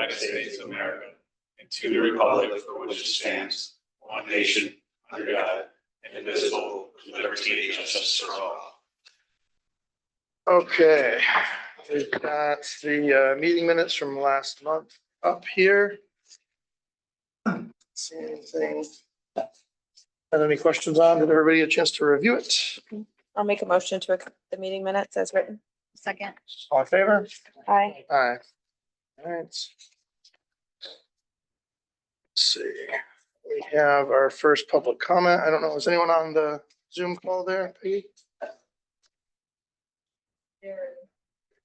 United States of America and to the republic for which it stands, one nation, under God, indivisible, with liberty and justice for all. Okay, we've got the meeting minutes from last month up here. See anything? Have any questions on? Did everybody get a chance to review it? I'll make a motion to accept the meeting minutes as written. Second. All in favor? Aye. Aye. All right. Let's see, we have our first public comment. I don't know, is anyone on the Zoom call there, Peggy?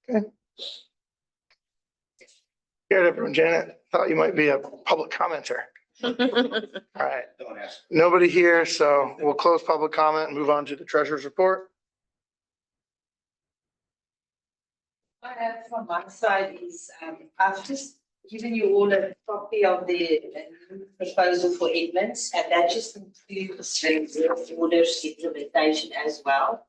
Okay. Here, everyone, Janet, thought you might be a public commenter. All right, Don't ask. nobody here, so we'll close public comment and move on to the treasurer's report. I have from my side is, I've just given you all a copy of the proposal for Edmonds, and that just includes the executive orders implementation as well.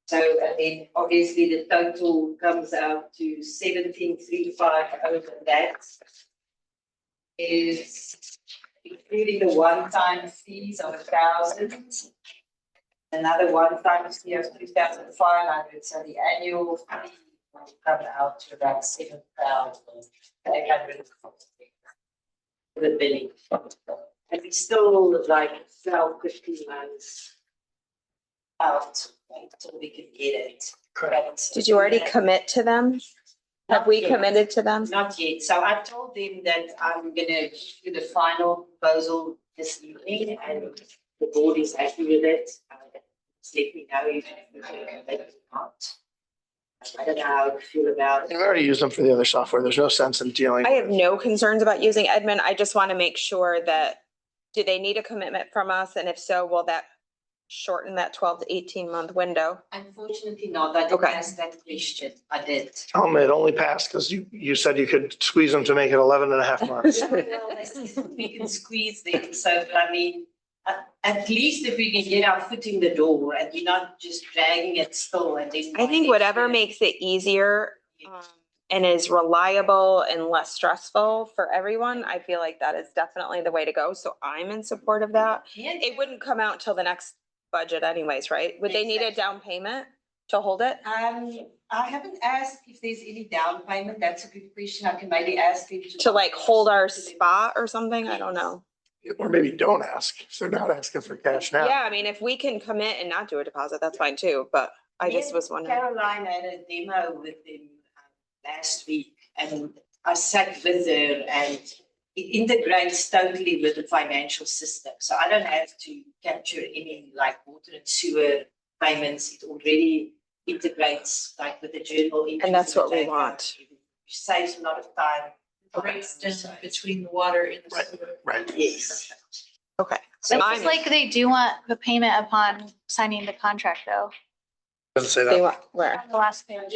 So, and then obviously the total comes out to 17,350, and that is including the one-time fees of 1,000. Another one-time fee of 2,500, so the annual fee will come out to about 7,800 for the billing. And we still like 15 months out until we can get it. Correct. Did you already commit to them? Have we committed to them? Not yet. So I told them that I'm gonna do the final proposal this evening and the board is happy with it. Just let me know if you can make it or not. I don't know how you feel about it. You've already used them for the other software. There's no sense in dealing. I have no concerns about using Edmund. I just want to make sure that, do they need a commitment from us? And if so, will that shorten that 12 to 18 month window? Unfortunately not. I didn't Okay. ask that question. I did. It only passed because you said you could squeeze them to make it 11 and a half months. Well, we can squeeze them. So, but I mean, at least if we can get our foot in the door and we're not just dragging it still and then. I think whatever makes it easier and is reliable and less stressful for everyone, I feel like that is definitely the way to go. So I'm in support of that. It wouldn't come out till the next budget anyways, right? Would they need a down payment to hold it? I haven't asked if there's any down payment. That's a good question. I can maybe ask them To like hold our spot or something? I don't know. Or maybe don't ask, if they're not asking for cash now. Yeah, I mean, if we can commit and not do a deposit, that's fine too, but I just was wondering. Caroline had a demo with them last week and I sat with her and it integrates totally with the financial system. So I don't have to capture any like water and sewer payments. It already integrates like with the journal. And that's what we want. Saves a lot of time. Breaks down between the water and the sewer. Right. Yes. Okay. It looks like they do want the payment upon signing the contract though. Doesn't say They that. want, where? On the last page.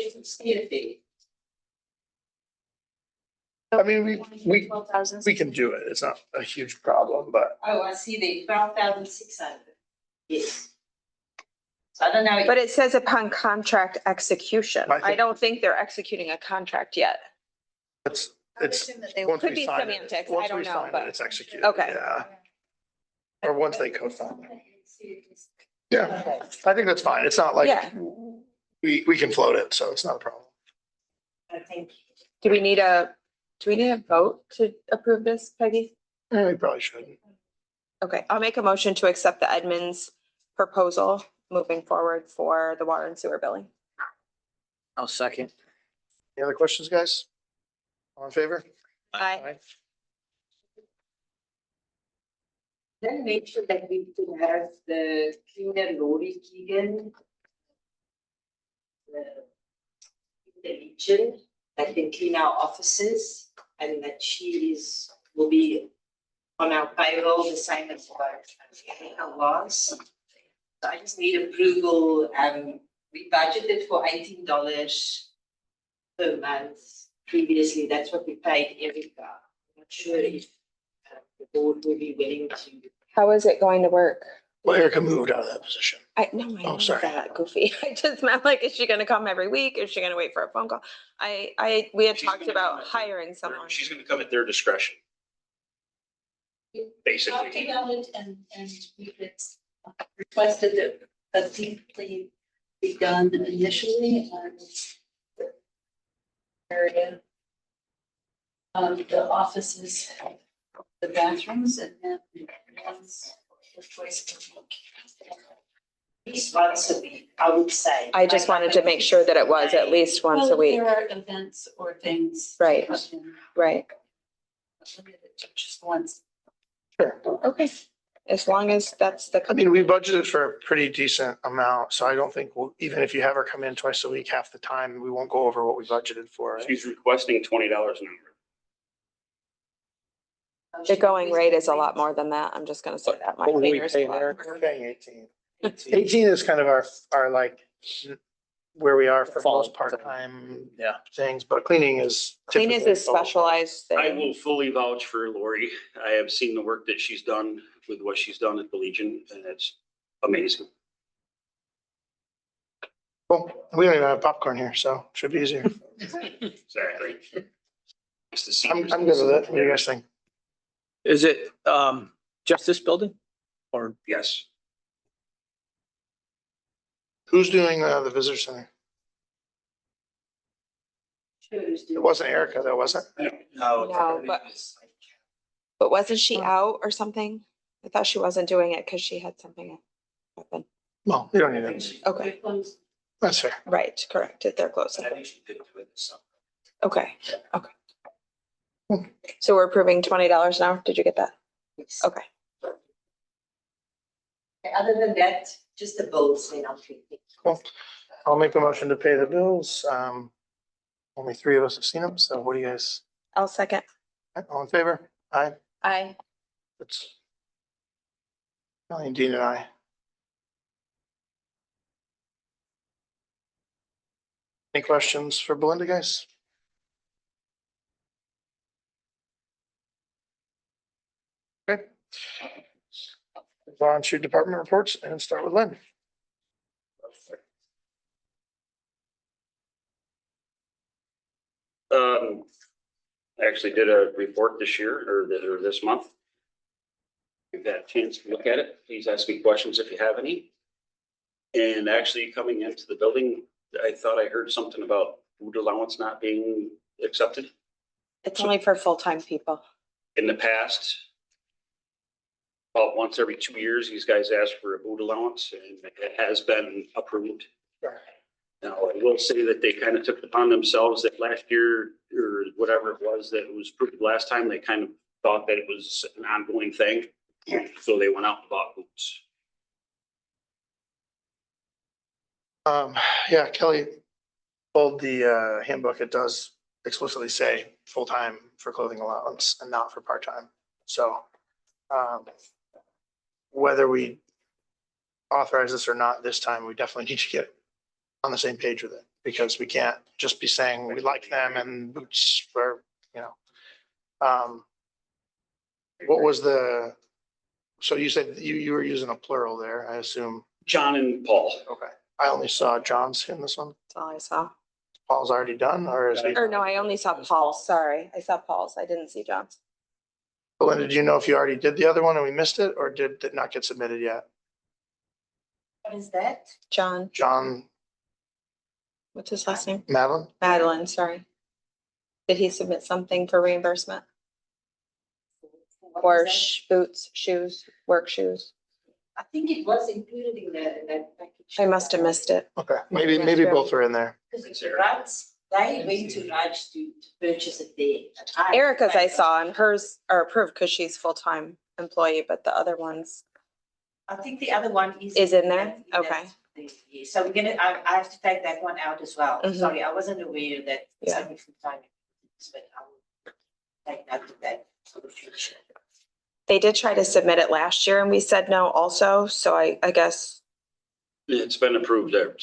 I mean, we 12,000. can do it. It's not a huge problem, but Oh, I see there, 12,600. Yes. So I don't know. But it says upon contract execution. I think- I don't think they're executing a contract yet. it's, I would assume that they once Could we be sign it- semantics, I once don't we know, sign it, but- it's executed. Okay. Yeah. Or once they co-sign it. Yeah, I think that's fine. It's not like Yeah. we can float it, so it's not a problem. I think. Do we need a vote to approve this, Peggy? We probably should. Okay, I'll make a motion to accept the Edmonds proposal moving forward for the water and sewer billing. I'll second. Any other questions, guys? All in favor? Aye. Then mention that we can have the cleaner Lori Keegan. The Legion that can clean our offices and that will be on our payroll the same as what Erica was. So I just need approval. We budgeted for $18 per month previously. That's what we paid Erica. I'm not sure if the board will be willing to. How is it going to work? Well, Erica moved out of that position. I know Oh, sorry. that, Goofy. I just meant like, is she gonna come every week? Is she gonna wait for a phone call? We had She's talked gonna about come at hiring someone. She's gonna come at their discretion. Talked Basically, about it and we had requested that a deeply be done initially on area. The offices, the bathrooms and then once or twice a week. At least once a week, I would say. I just wanted to make sure that it was at least once a Well, week. there are events or things. Right. Right. Just once. Sure. Okay. As long as that's the. I mean, we budgeted for a pretty decent amount, so I don't think, even if you have her come in twice a week, half the time, we won't go over what we budgeted for. Right? she's requesting $20 an hour. The going rate is a lot more than that. I'm just gonna say that. My What would we fingers. pay crossed. there? We're paying 18. 18 is kind of our like, where we are for most part-time Yeah. things, but cleaning is. Clean is typically a specialized I thing. will fully vouch for Lori. I have seen the work that she's done with what she's done at the Legion, and it's amazing. Well, we don't even have popcorn here, so should be easier. Exactly. It's the I'm seniors. good with it. What do you guys think? Is it, just this building? Or, Yes. Who's doing the visitor center? It wasn't Erica though, was it? No, but wasn't she out or something? I thought she wasn't doing it because she had something happen. Well, you don't need it. Okay, That's fair. right, correct. They're close. Okay, okay. So we're approving $20 an hour. Did you get that? Okay. Other than that, just the bills, you know. Cool. I'll make a motion to pay the bills. Only 3 of us have seen them, so what do you guys, I'll second. all in favor? Aye. Aye. It's Melanie, Dean and I. Any questions for Belinda, guys? Okay. Go on to department reports and start with Lynn. I actually did a report this year or this month. If you had a chance to look at it, please ask me questions if you have any. And actually coming into the building, I thought I heard something about food allowance not being accepted It's only for full-time people. in the past. About once every 2 years, these guys ask for a food allowance and it has been approved. Now, I will say that they kind of took it upon themselves that last year or whatever it was that it was approved last time, they kind of thought that it was an ongoing thing. So they went out and bought boots. Yeah, Kelly pulled the handbook. It does explicitly say full-time for clothing allowance and not for part-time. So whether we authorize this or not this time, we definitely need to get on the same page with it, because we can't just be saying we like them and boots for, you know. What was so you said you were using a plural there, I assume. John and Paul. Okay. I only saw John's in this one. That's all I saw. Paul's already done, or is he? Or no, I only saw Paul's. Sorry. I saw Paul's. I didn't see John's. Belinda, did you know if you already did the other one and we missed it, or did it not get submitted yet? What is that? John, John what's his last name? Madeline? Madeline, sorry. Did he submit something for reimbursement What or is boots, shoes, work shoes? that? I think it was included in that package. I must have missed it. Okay, maybe both are in there. Because Raj, they went to Raj to purchase it there. Erica's I saw and hers are approved because she's full-time employee, but the other ones, I think the other one is. Is in there? that- Okay. Yeah, so we're gonna, I have to take that one out as well. Mhm. Sorry, I wasn't aware that. it's Yeah. only full time, but I will take note of that for the future. they did try to submit it last year and we said no also. So I guess It's been approved there.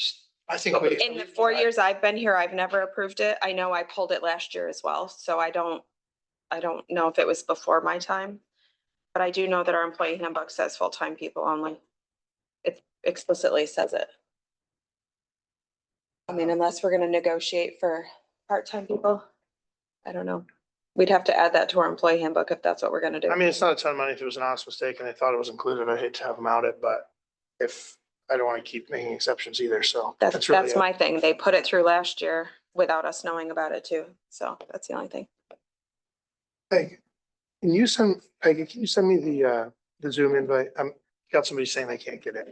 I think we. in the 4 years I've been here, I've never approved it. I know I pulled it last year as well. So I don't know if it was before my time. But I do know that our employee handbook says full-time people only. explicitly says it. I mean, unless we're gonna negotiate for part-time people, I don't know. We'd have to add that to our employee handbook if that's what we're gonna do. I mean, it's not a ton of money. If it was an honest mistake and they thought it was included, I'd hate to have them out it, but if, I don't want to keep making exceptions either, so. That's really my thing. They put it through last year without us knowing about it too. So that's the only thing. Hey, can you send me the Zoom invite? Got somebody saying they can't get in.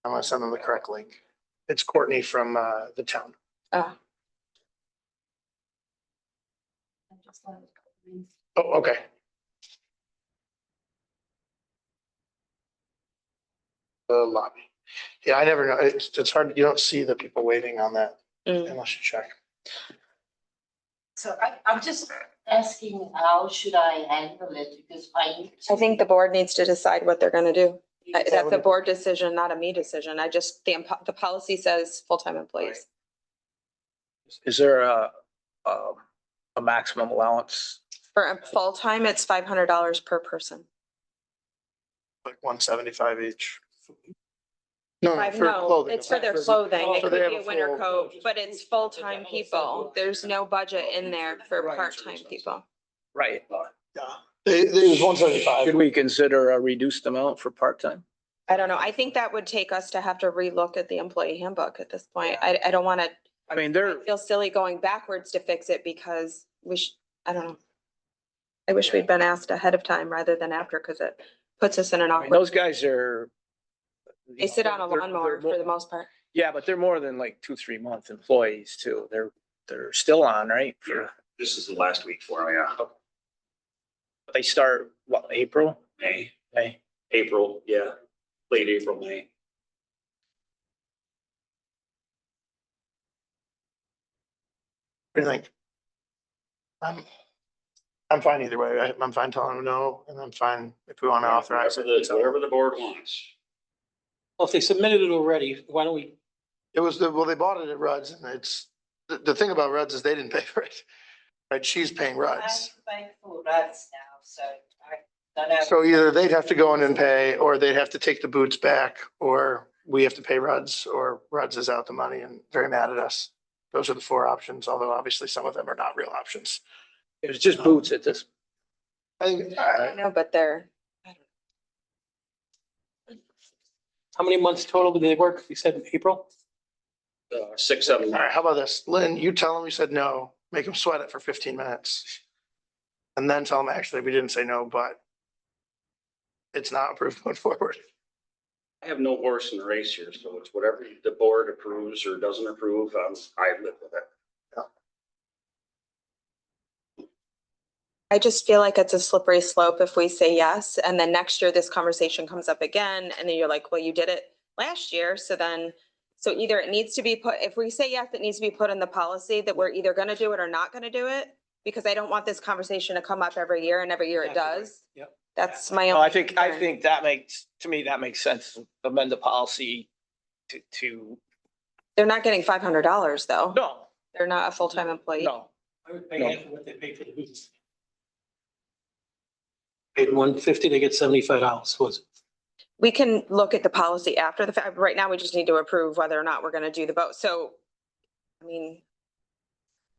I'm gonna send them the correct link. It's Courtney from, the town. Uh, Oh, okay. The lobby. Yeah, I never know. It's hard. You don't see the people waiting on that mm. unless you check. So I'm just asking, how should I handle it? Because I think the board needs to decide what they're gonna do. that That's what a it- board decision, not a me decision. The policy says full-time employees. Is there a maximum allowance? For a full-time, it's $500 per person. Like 175 each. No, Five, for no, clothing. it's for their clothing. It So could they be have a winter full- coat, but it's full-time people. There's no budget in there for part-time people. Right. Yeah, they was 175. Should we consider a reduced amount for part-time? I don't know. I think that would take us to have to relook at the employee handbook at this point. I don't wanna I mean, they're, feel silly going backwards to fix it because I don't know. I wish we'd been asked ahead of time rather than after, because it puts us in an I mean, awkward. those guys are. They sit on a they're- lawnmower they're for the most part. Yeah, but they're more than like 2-3 month employees too. They're still on, right? Yeah, this is the last week for them, yeah. They start, what, April? May, May. April, yeah, late April, May. What do you think? I'm fine either way. I'm fine telling them no, and I'm fine if we want to authorize it. Whatever the board wants. Well, if they submitted it already, why don't we, It was well, they bought it at Rudd's and it's, the thing about Rudd's is they didn't pay for it. Right, she's paying Rudd's. I'm paying for Rudd's now, so I don't know. So either they'd have to go in and pay, or they'd have to take the boots back, or we have to pay Rudd's, or Rudd's is out the money and very mad at us. Those are the four options, although obviously some of them are not real options. It was just boots at this. I think, I know, but they're, how many months total did they work? You said April? 6, 7 all right, how about this? Lynn, you tell them we said no, make them sweat it for 15 minutes. And then tell them, actually, we didn't say no, but it's not approved going forward. I have no horse in the race here, so it's whatever the board approves or doesn't approve, I live with it. I just feel like it's a slippery slope if we say yes, and then next year this conversation comes up again, and then you're like, well, you did it last year, so either it needs to be put, if we say yes, it needs to be put in the policy that we're either gonna do it or not gonna do it, because I don't want this conversation to come up every year, and every year it does. Yep. That's my No, only I think concern. that makes, to me, that makes sense. Amend the policy to, They're not getting $500 though. no, They're not a full-time employee. no. I would pay half of what they paid for the boots. Paid $150, they get $75, was it? We can look at the policy after the fact. Right now, we just need to approve whether or not we're gonna do the vote. So, I mean,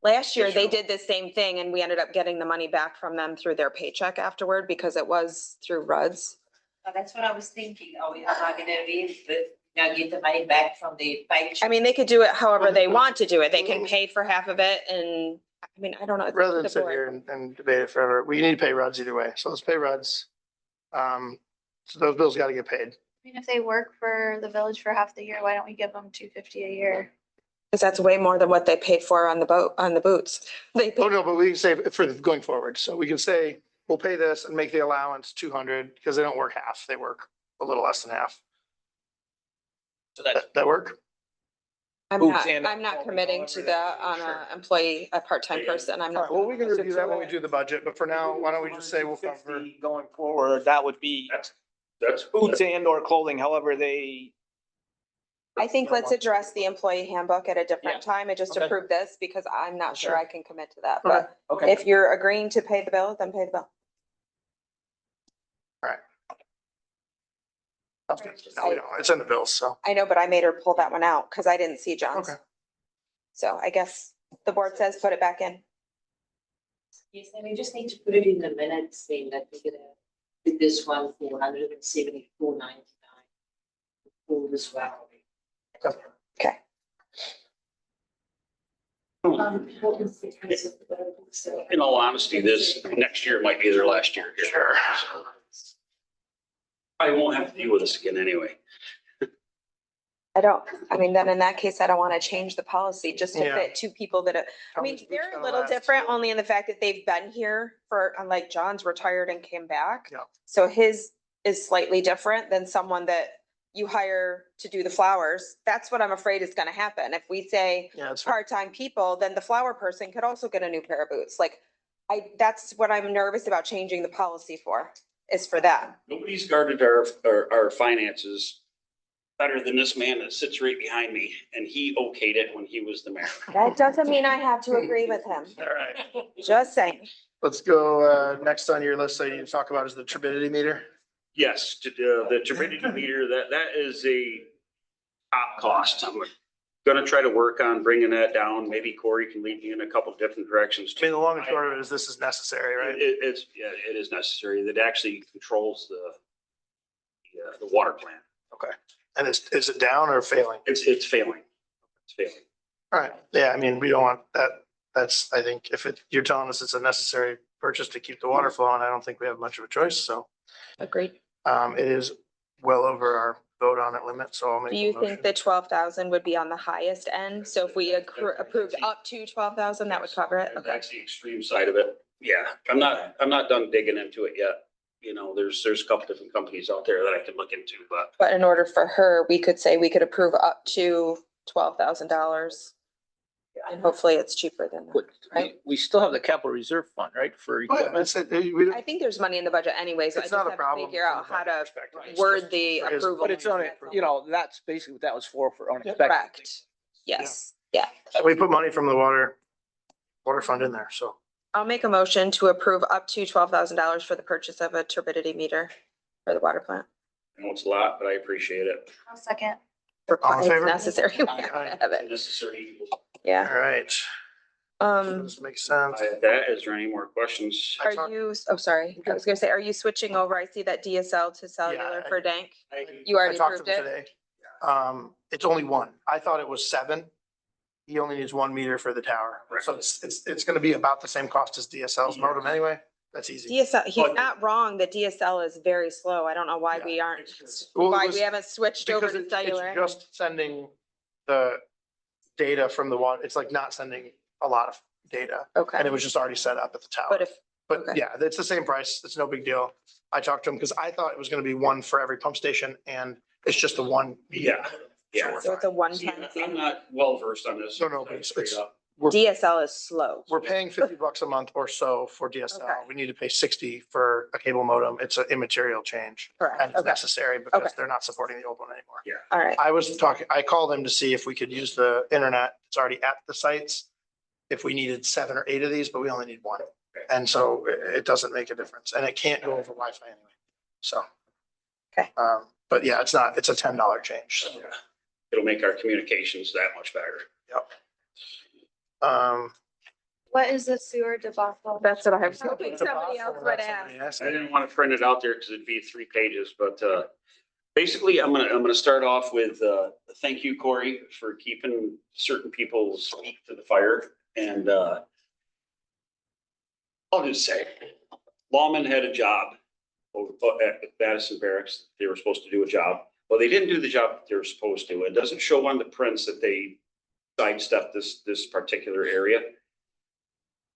last year they did the same thing and we ended up getting the money back from them through their paycheck afterward because it was through Rudd's. Oh, that's what I was thinking. Are we not gonna get the money back from the paycheck? I mean, they could do it however they want to do it. They can pay for half of it and, I mean, I don't know. It's up Rather to than the sit board. here and debate it forever, we need to pay Rudd's either way. So let's pay Rudd's. So those bills got to get paid. I mean, if they work for the village for half the year, why don't we give them $250 a year? Cause that's way more than what they paid for on the boots. They Oh, paid, no, but we can say for going forward. So we can say, we'll pay this and make the allowance 200 because they don't work half. They work a little less than half. So that's, That work? Boots and- I'm not committing to that on a part-time person. I'm All not. right, well, we can review that when we do the budget, but for now, why don't we just say we'll cover? 250 going forward, that would be That's boots and or clothing, however they. I think let's address the employee handbook at a different Yeah. time and just Okay. approve this because I'm not sure Sure. I can commit to that. Okay. But Okay. if you're agreeing to pay the bill, then pay the bill. No, we don't. It's in the bills, so. I know, but I made her pull that one out because I didn't see John's. Okay. So I guess the board says put it back in. Yes, and we just need to put it in the minutes saying that we're gonna do this one for 174.99. All as well. Okay. What was the price of the vote? So- In all honesty, this next year might be their last year here. Sure. I won't have to deal with this again anyway. I mean, then in that case, I don't want to change the policy just to Yeah. fit two people that are, I mean, they're a little different only in the fact that they've been here for, unlike John's retired and came back. Yeah. So his is slightly different than someone that you hire to do the flowers. That's what I'm afraid is gonna happen. If we say Yeah, it's part-time people, then the flower person could also get a new pair of boots. Like, that's what I'm nervous about changing the policy for, is for that. Nobody's guarded our finances better than this man that sits right behind me, and he okayed it when he was the mayor. That doesn't mean I have to agree with him. all right. Just saying. Let's go, next on your list, I need to talk about is the turbidity meter. Yes, the turbidity meter, that is a top cost. I'm gonna try to work on bringing that down. Maybe Corey can lead me in a couple of different directions. I mean, the long and short of it is this is necessary, right? It's, yeah, it is necessary. That actually controls the water plant. And is it down or failing? It's failing. It's failing. All right, yeah, I mean, we don't want that. That's, I think, if you're telling us it's a necessary purchase to keep the water flowing, I don't think we have much of a choice, so. Agreed. It is well over our vote on it limit, so I'll make Do a you motion. think the 12,000 would be on the highest end? So if we approved up to 12,000, that would cover it? Okay. That's the extreme side of it. Yeah, I'm not done digging into it yet. You know, there's a couple different companies out there that I could look into, but But in order for her, we could say we could approve up to $12,000. And hopefully it's cheaper than that. But Right. we still have the capital reserve fund, right, for Oh, yeah, equipment? that's it. We don't- I think there's money in the budget anyway, so I It's just not a have to problem figure out from a how budget to perspective. It's word just the for his- approval. But it's on it, you know, that's basically what that was for unexpected. Correct. Yes, yeah. We put money from the water fund in there, so. I'll make a motion to approve up to $12,000 for the purchase of a turbidity meter for the water plant. I know it's a lot, but I appreciate it. I'll second. All in It's favor? necessary. We Aye, have aye. to have it. Necessary. Yeah. All right, this makes sense. That, is there any more questions? I Are talked- you, oh, sorry. I was gonna say, are you switching over? I see that DSL to cellular Yeah, for Dank. I- You I already talked to approved him it? today. It's only one. I thought it was 7. He only needs 1 meter for the tower. So it's gonna be about the same cost as DSL's modem anyway. That's easy. DSL, he's But- not wrong. The DSL is very slow. I don't know why Yeah. we aren't, Well, it why was- we haven't switched over Because to it's cellular. just sending the data from the water. It's like not sending a lot of data. And Okay, it was just already set up at the tower. but if, But okay. yeah, it's the same price. It's no big deal. I talked to him because I thought it was gonna be one for every pump station and it's just the one. Yeah, yeah. we're so it's a fine. one See, time I'm fee. not well versed on this. No, no, but Straight it's- up. DSL is slow. We're paying $50 a month or so for DSL. Okay. We need to pay 60 for a cable modem. It's an immaterial change. Correct. And it's Okay, necessary because Okay. they're not supporting the old one anymore. all right. I called them to see if we could use the internet. It's already at the sites. If we needed 7 or 8 of these, but we only need 1. And so it doesn't make a difference and it can't go over Wi-Fi anyway. So. Okay. But yeah, it's a $10 change. So, Yeah. It'll make our communications that much better. yep. What is the sewer debacle? That's what I was hoping somebody else would ask. Yes. I didn't want to print it out there because it'd be 3 pages, but basically, I'm gonna start off with thank you, Corey, for keeping certain people's feet to the fire. And I'll just say, lawmen had a job over at Madison Barracks. They were supposed to do a job. Well, they didn't do the job that they were supposed to. It doesn't show on the prints that they sidestepped this particular area.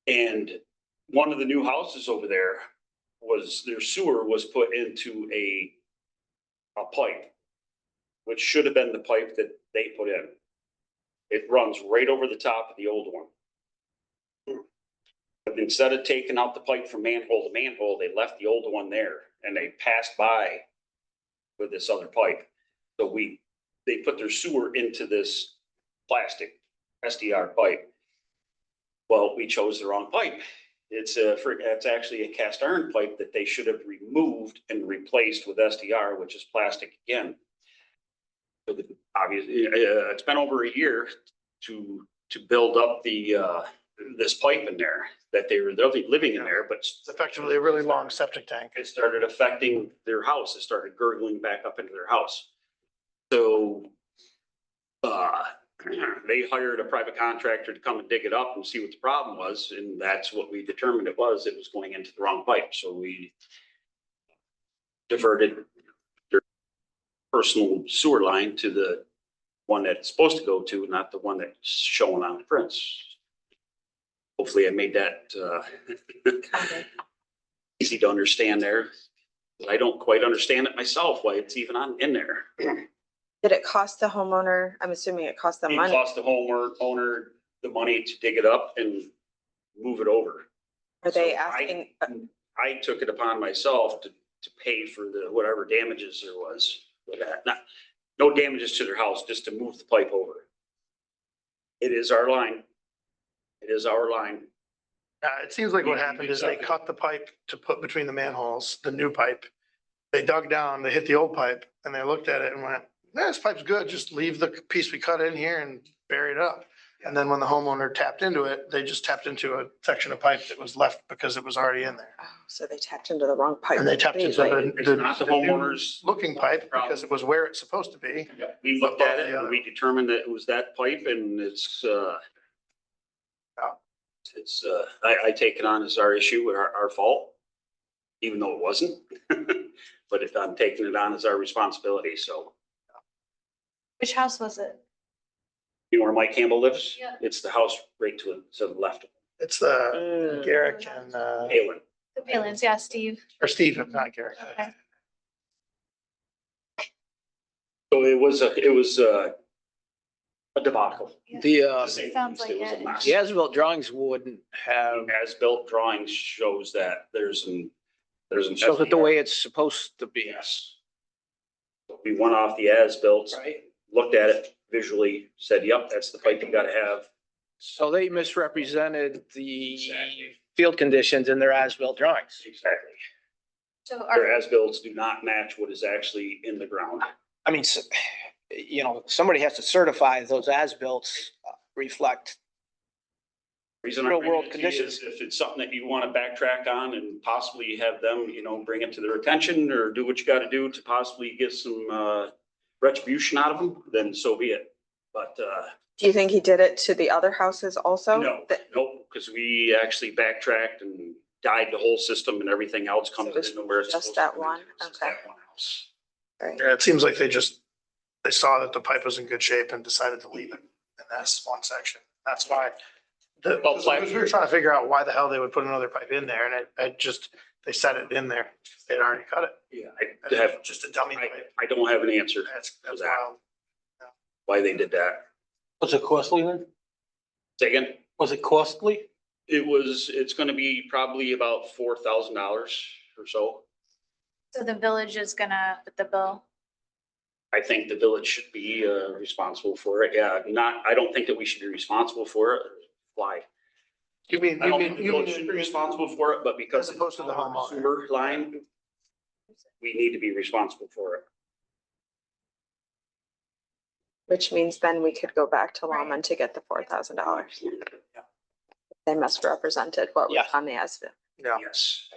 And one of the new houses over there was, their sewer was put into a pipe, which should have been the pipe that they put in. It runs right over the top of the old one. But instead of taking out the pipe from manhole to manhole, they left the old one there and they passed by with this other pipe. So they put their sewer into this plastic SDR pipe. Well, we chose the wrong pipe. It's actually a cast iron pipe that they should have removed and replaced with SDR, which is plastic again. Obviously, it's been over a year to build up this pipe in there that they were living in there, but It's effectively a really long septic tank. it started affecting their house. It started gurgling back up into their house. So they hired a private contractor to come and dig it up and see what the problem was. And that's what we determined it was. It was going into the wrong pipe. So we diverted their personal sewer line to the one that it's supposed to go to, not the one that's showing on the prints. Hopefully I made that easy to understand there. I don't quite understand it myself, why it's even in there. Did it cost the homeowner? I'm assuming it cost them It money. cost the homeowner the money to dig it up and move it over. Are they So asking? I took it upon myself to pay for whatever damages there was with that. No damages to their house, just to move the pipe over. It is our line. It is our line. It seems like what happened is they cut the pipe to put between the manholes, the new pipe. They dug down, they hit the old pipe and they looked at it and went, this pipe's good. Just leave the piece we cut in here and bury it up. And then when the homeowner tapped into it, they just tapped into a section of pipe that was left because it was already in there. Oh, so they tapped into the wrong pipe. And they tapped into It's not the homeowner's looking pipe because it was where it's supposed to be. We looked at it and we determined that it was that pipe and I take it on as our issue, our fault, even though it wasn't. But if I'm taking it on as our responsibility, so. Which house was it? You know where Mike Campbell lives? Yeah. It's the house right to the left of It's the Garrick and, Palin. The Palins, yeah, Steve. or Steve, not Garrick. Okay. So it was a debacle. The, Sounds like it. the as-built drawings wouldn't have, As-built drawings shows that there's an. shows it the way it's supposed to be. Yes. We went off the as-built, Right. looked at it visually, said, yep, that's the pipe you gotta have. So they misrepresented the Exactly. field conditions in their as-built drawings. Exactly. So Their are, as-bills do not match what is actually in the ground. I mean, you know, somebody has to certify those as-bills reflect. Reason I Real bring world it to you conditions. is if it's something that you want to backtrack on and possibly have them, bring it to their attention or do what you got to do to possibly get some retribution out of them, then so be it. But Do you think he did it to the other houses also? no, because we actually backtracked and dyed the whole system and everything else comes So it's in where it's just supposed to that come one? into. It's just Okay. that one house. Right. Yeah, it seems like they saw that the pipe was in good shape and decided to leave it. And that's one section. That's why. Well, We were trying to figure out why the hell they would put another pipe in there and they set it in there. They'd already cut it. Yeah, I have, Just a dummy pipe. I don't have an answer That's that. wild. why they did that. Was it costly then? Say again? Was it costly? It's gonna be probably about $4,000 or so. so the village is gonna, with the bill. I think the village should be responsible for it. Yeah, I don't think that we should be responsible for it. Why? You mean, I don't think the village should be responsible for it, but because As opposed to the it's our homeowner. sewer line, we need to be responsible for it. Which means then we could go back to Lawman to get the $4,000. They misrepresented what was Yeah. on the as-built. Yeah. Yes,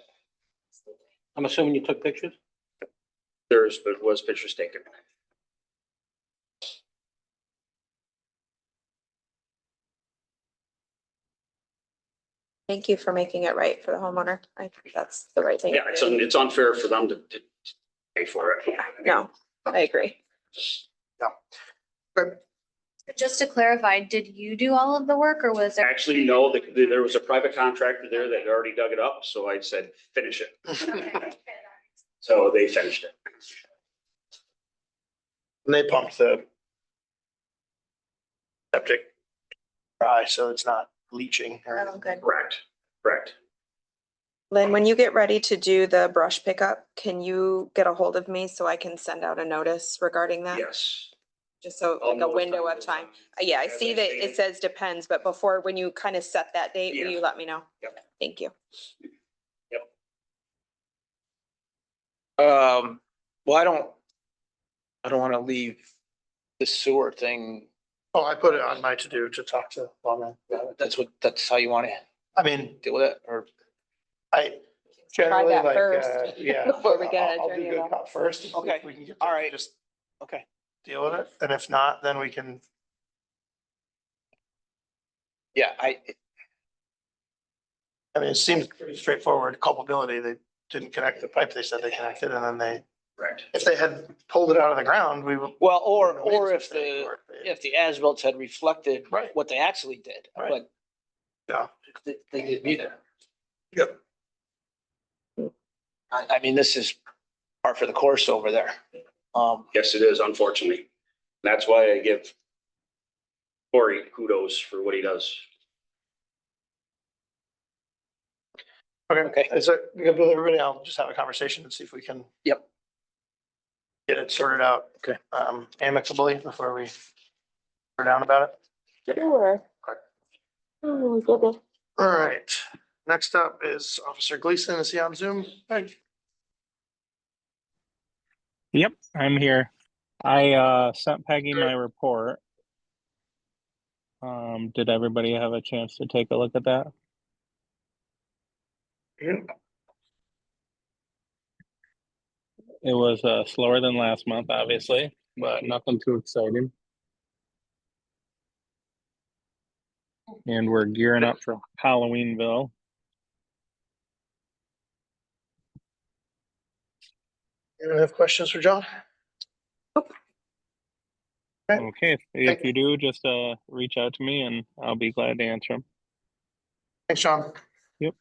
I'm assuming you took pictures? but was pictures taken. Thank you for making it right for the homeowner. I think that's the right thing. Yeah, it's unfair for them to pay for it. No, I agree. Just to clarify, did you do all of the work or was there? Actually, no, there was a private contractor there that had already dug it up, so I said, finish it. So they finished it. And they pumped the septic dry, so it's not leaching or Oh, good. Correct. Lynn, when you get ready to do the brush pickup, can you get a hold of me so I can send out a notice regarding that? Yes. just so I'll like a know as window time of goes time. on. Yeah, I As see that it stand. says depends, but before, when you kind of set that date, will Yeah. you let me know? Yep. Thank you. Well, I don't want to leave the sewer thing. Oh, I put it on my to-do to talk to Lawman. That's how you want to I mean, deal with it, or? I Try generally that like, first yeah. before we get I'll do attorney good involved. cop first. If Okay. we can get All there, right. Just Okay. deal with it. And if not, then we can, Yeah, I mean, it seems pretty straightforward culpability. They didn't connect the pipe they said they connected and then they, Correct. if they had pulled it out of the ground, we would. well, or wouldn't have made if this mistake, the, or if the as-built had reflected Right. what they actually did, Right. but Yeah. they didn't either. Yep. I mean, this is par for the course over there. Yes, it is, unfortunately. That's why I give Corey kudos for what he does. Okay. Is it good with everybody? I'll just have a conversation and see if we can. Yep. Get it sorted out. Okay. Amicably before we are down about it. Sure. All right. Next up is Officer Gleason. Is he on Zoom? Hey. Yep, I'm here. I sent Peggy my report. Did everybody have a chance to take a look at that? It was slower than last month, obviously, but nothing too exciting. And we're gearing up for Halloweenville. Anyone have questions for John? Okay, if you do, just reach out to me and I'll be glad to answer them. Thanks, John. Yep.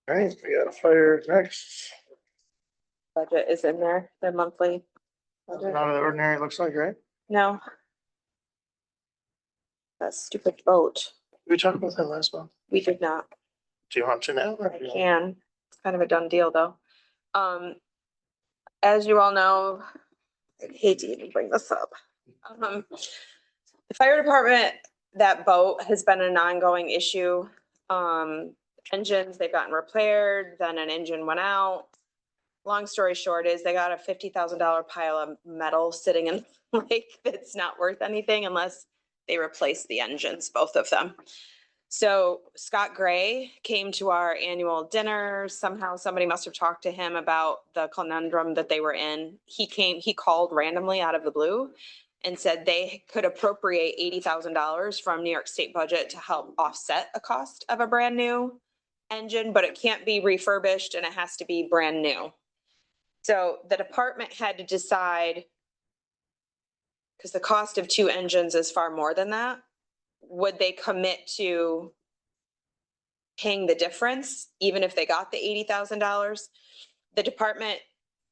All right, we got a fire next. Budget is in there, their monthly. Nothing out of the ordinary, it looks like, right? No. That stupid vote. We talked about that last month. We did not. Do you want to now? I can. It's kind of a done deal, though. As you all know, I hate to even bring this up. The fire department, that boat has been an ongoing issue. Engines, they've gotten repaired, then an engine went out. Long story short is they got a $50,000 pile of metal sitting in the lake that's not worth anything unless they replace the engines, both of them. So Scott Gray came to our annual dinner. Somehow somebody must have talked to him about the conundrum that they were in. He called randomly out of the blue and said they could appropriate $80,000 from New York State budget to help offset a cost of a brand new engine, but it can't be refurbished and it has to be brand new. So the department had to decide, because the cost of two engines is far more than that, would they commit to paying the difference, even if they got the $80,000? The department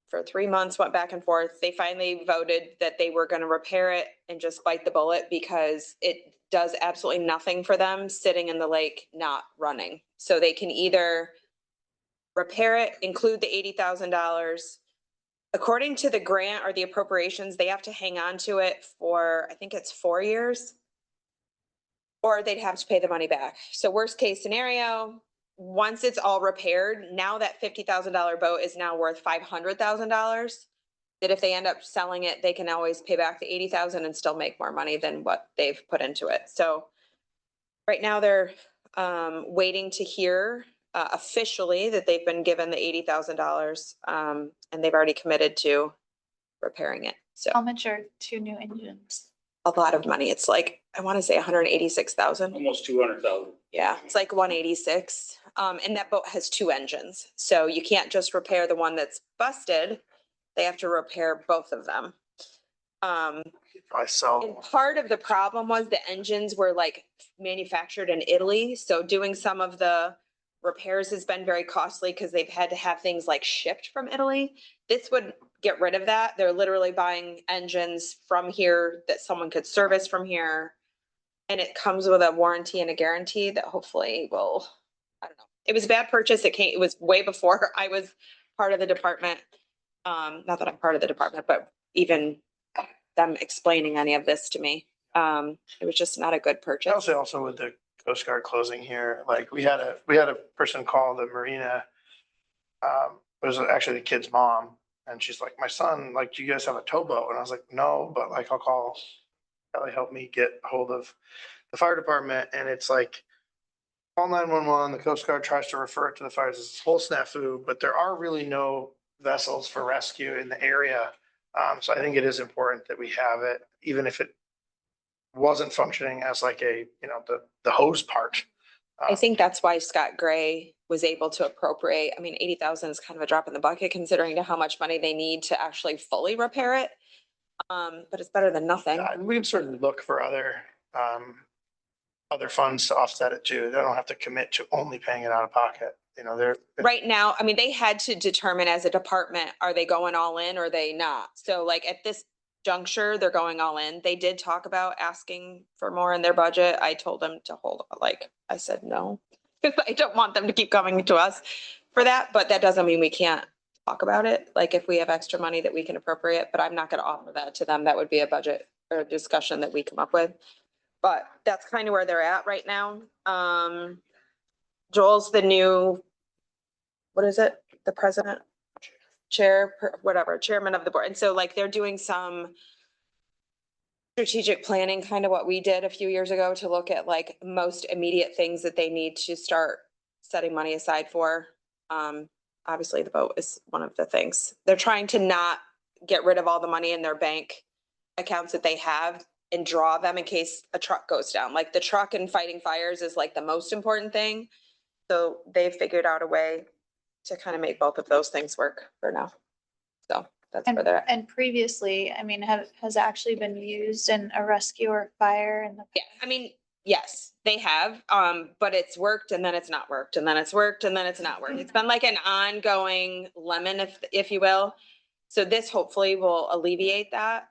for 3 months went back and forth. They finally voted that they were going to repair it and just bite the bullet because it does absolutely nothing for them sitting in the lake, not running. So they can either repair it, include the $80,000. According to the grant or the appropriations, they have to hang on to it for, I think it's 4 years. Or they'd have to pay the money back. So worst case scenario, once it's all repaired, now that $50,000 boat is now worth $500,000. That if they end up selling it, they can always pay back the $80,000 and still make more money than what they've put into it. So right now they're waiting to hear officially that they've been given the $80,000 and they've already committed to repairing it. So How much are two new engines? a lot of money. It's like, I want to say 186,000. Almost 200,000. Yeah, it's like 186. And that boat has two engines. So you can't just repair the one that's busted. They have to repair both of them. I And sell. part of the problem was the engines were like manufactured in Italy. So doing some of the repairs has been very costly because they've had to have things like shipped from Italy. This would get rid of that. They're literally buying engines from here that someone could service from here. And it comes with a warranty and a guarantee that hopefully will, I don't know. It was a bad purchase. It was way before I was part of the department. Not that I'm part of the department, but even them explaining any of this to me. It was just not a good I purchase. would say also with the Coast Guard closing here, like we had a person call the marina. It was actually the kid's mom, and she's like, my son, like, do you guys have a towboat? And I was like, no, but like, I'll call Kelly, help me get hold of the fire department. And it's like, call 911, the Coast Guard tries to refer it to the fire. It's this whole snafu, but there are really no vessels for rescue in the area. So I think it is important that we have it, even if it wasn't functioning as like a, you know, the hose part. I think that's why Scott Gray was able to appropriate, I mean, 80,000 is kind of a drop in the bucket considering to how much money they need to actually fully repair it. But it's better than nothing. And we can certainly look for other funds to offset it too. They don't have to commit to only paying it out of pocket. You know, they're. Right now, I mean, they had to determine as a department, are they going all in or are they not? So like at this juncture, they're going all in. They did talk about asking for more in their budget. I told them to hold, like, I said no. I don't want them to keep coming to us for that, but that doesn't mean we can't talk about it. Like if we have extra money that we can appropriate, but I'm not gonna offer that to them. That would be a budget or a discussion that we come up with. But that's kind of where they're at right now. Joel's the new, what is it? The president? Chairman of the board. And so like they're doing some strategic planning, kind of what we did a few years ago to look at like most immediate things that they need to start setting money aside for. Obviously the boat is one of the things. They're trying to not get rid of all the money in their bank accounts that they have and draw them in case a truck goes down. Like the truck and fighting fires is like the most important thing. So they've figured out a way to kind of make both of those things work for now. So that's where they're at. And previously, I mean, has actually been used in a rescue or fire and Yeah, I mean, yes, they have, but it's worked and then it's not worked and then it's worked and then it's not worked. It's been like an ongoing lemon, if you will. So this hopefully will alleviate that.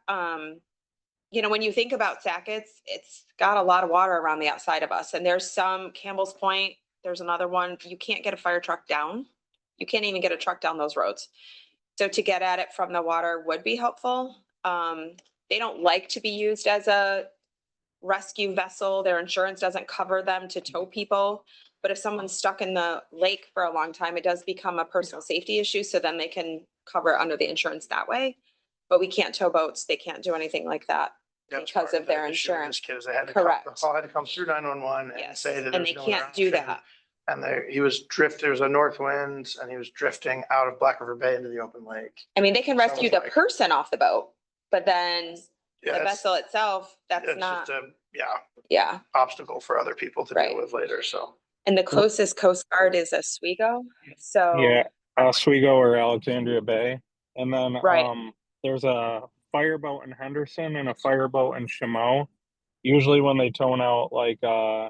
You know, when you think about Sackett's, it's got a lot of water around the outside of us and there's some Campbell's Point. There's another one. You can't get a fire truck down. You can't even get a truck down those roads. So to get at it from the water would be helpful. They don't like to be used as a rescue vessel. Their insurance doesn't cover them to tow people. But if someone's stuck in the lake for a long time, it does become a personal safety issue. So then they can cover under the insurance that way. But we can't tow boats. They can't do anything like that because of their insurance. Kids, they had to Correct. the call had to come through 911 and Yes, say that and there's they no can't do interaction. that. And he was there was a north wind and he was drifting out of Black River Bay into the open lake. I mean, they can rescue the like- person off the boat, but then Yeah, the that's- vessel itself, that's it's not, just yeah. obstacle for other people to Right. deal with later, so. And the closest Coast Guard is Oswego, so. Yeah, Oswego or Alexandria Bay. And then, Right. there's a fireboat in Henderson and a fireboat in Chameau. Usually when they tone out like,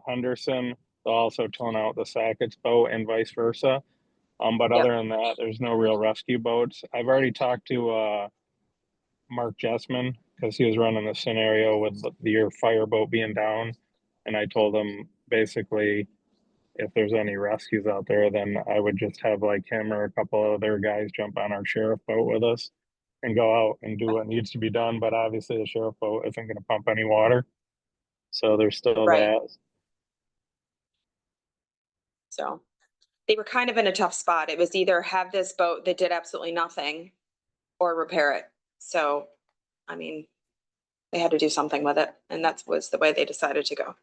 Henderson, they'll also tone out the Sackett's boat and vice versa. But Yep. other than that, there's no real rescue boats. I've already talked to, Mark Jessman, because he was running the scenario with your fireboat being down. And I told him basically, if there's any rescues out there, then I would just have like him or a couple of other guys jump on our sheriff boat with us and go out and do what needs to be done. But obviously the sheriff boat isn't going to pump any water. So there's still Right. that. So they were kind of in a tough spot. It was either have this boat that did absolutely nothing or repair it. So, I mean, they had to do something with it and that was the way they decided to go.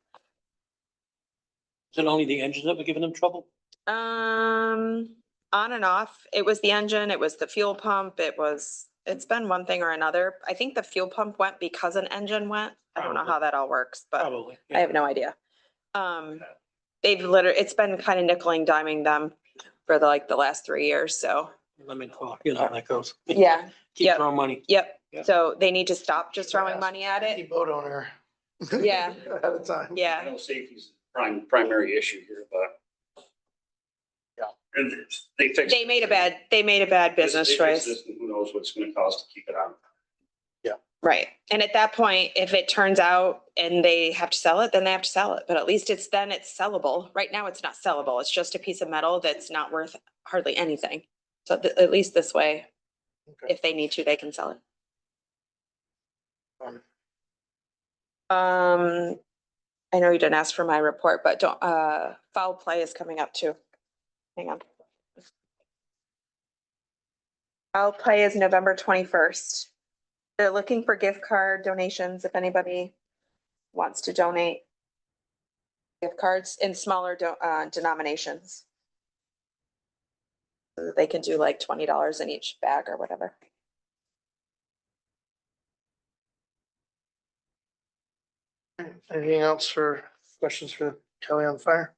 Is it only the engines that were giving them trouble? On and off. It was the engine, it was the fuel pump, it's been one thing or another. I think the fuel pump went because an engine went. I don't know how that all works, but Probably. I have no idea. It's been kind of nickel and diming them for the last 3 years, so. Lemon talk, you know how that goes. Yeah, Keep Yep. throwing money. yep. Yeah. So they need to stop just throwing money at Any it. boat owner. Yeah. Ahead of time. I Yeah, know safety's the primary issue here, but. Yeah. And they fixed. they made a bad business They fixed choice. this, and who knows what's gonna cost to keep it on. Right. And at that point, if it turns out and they have to sell it, then they have to sell it. But at least it's sellable. Right now, it's not sellable. It's just a piece of metal that's not worth hardly anything. So at least this way, Okay. if they need to, they can sell it. I know you didn't ask for my report, but don't, foul play is coming up too. Hang on. Foul play is November 21st. They're looking for gift card donations if anybody wants to donate gift cards in smaller denominations. So that they can do like $20 in each bag or whatever. Anything else for questions for Kelly on fire?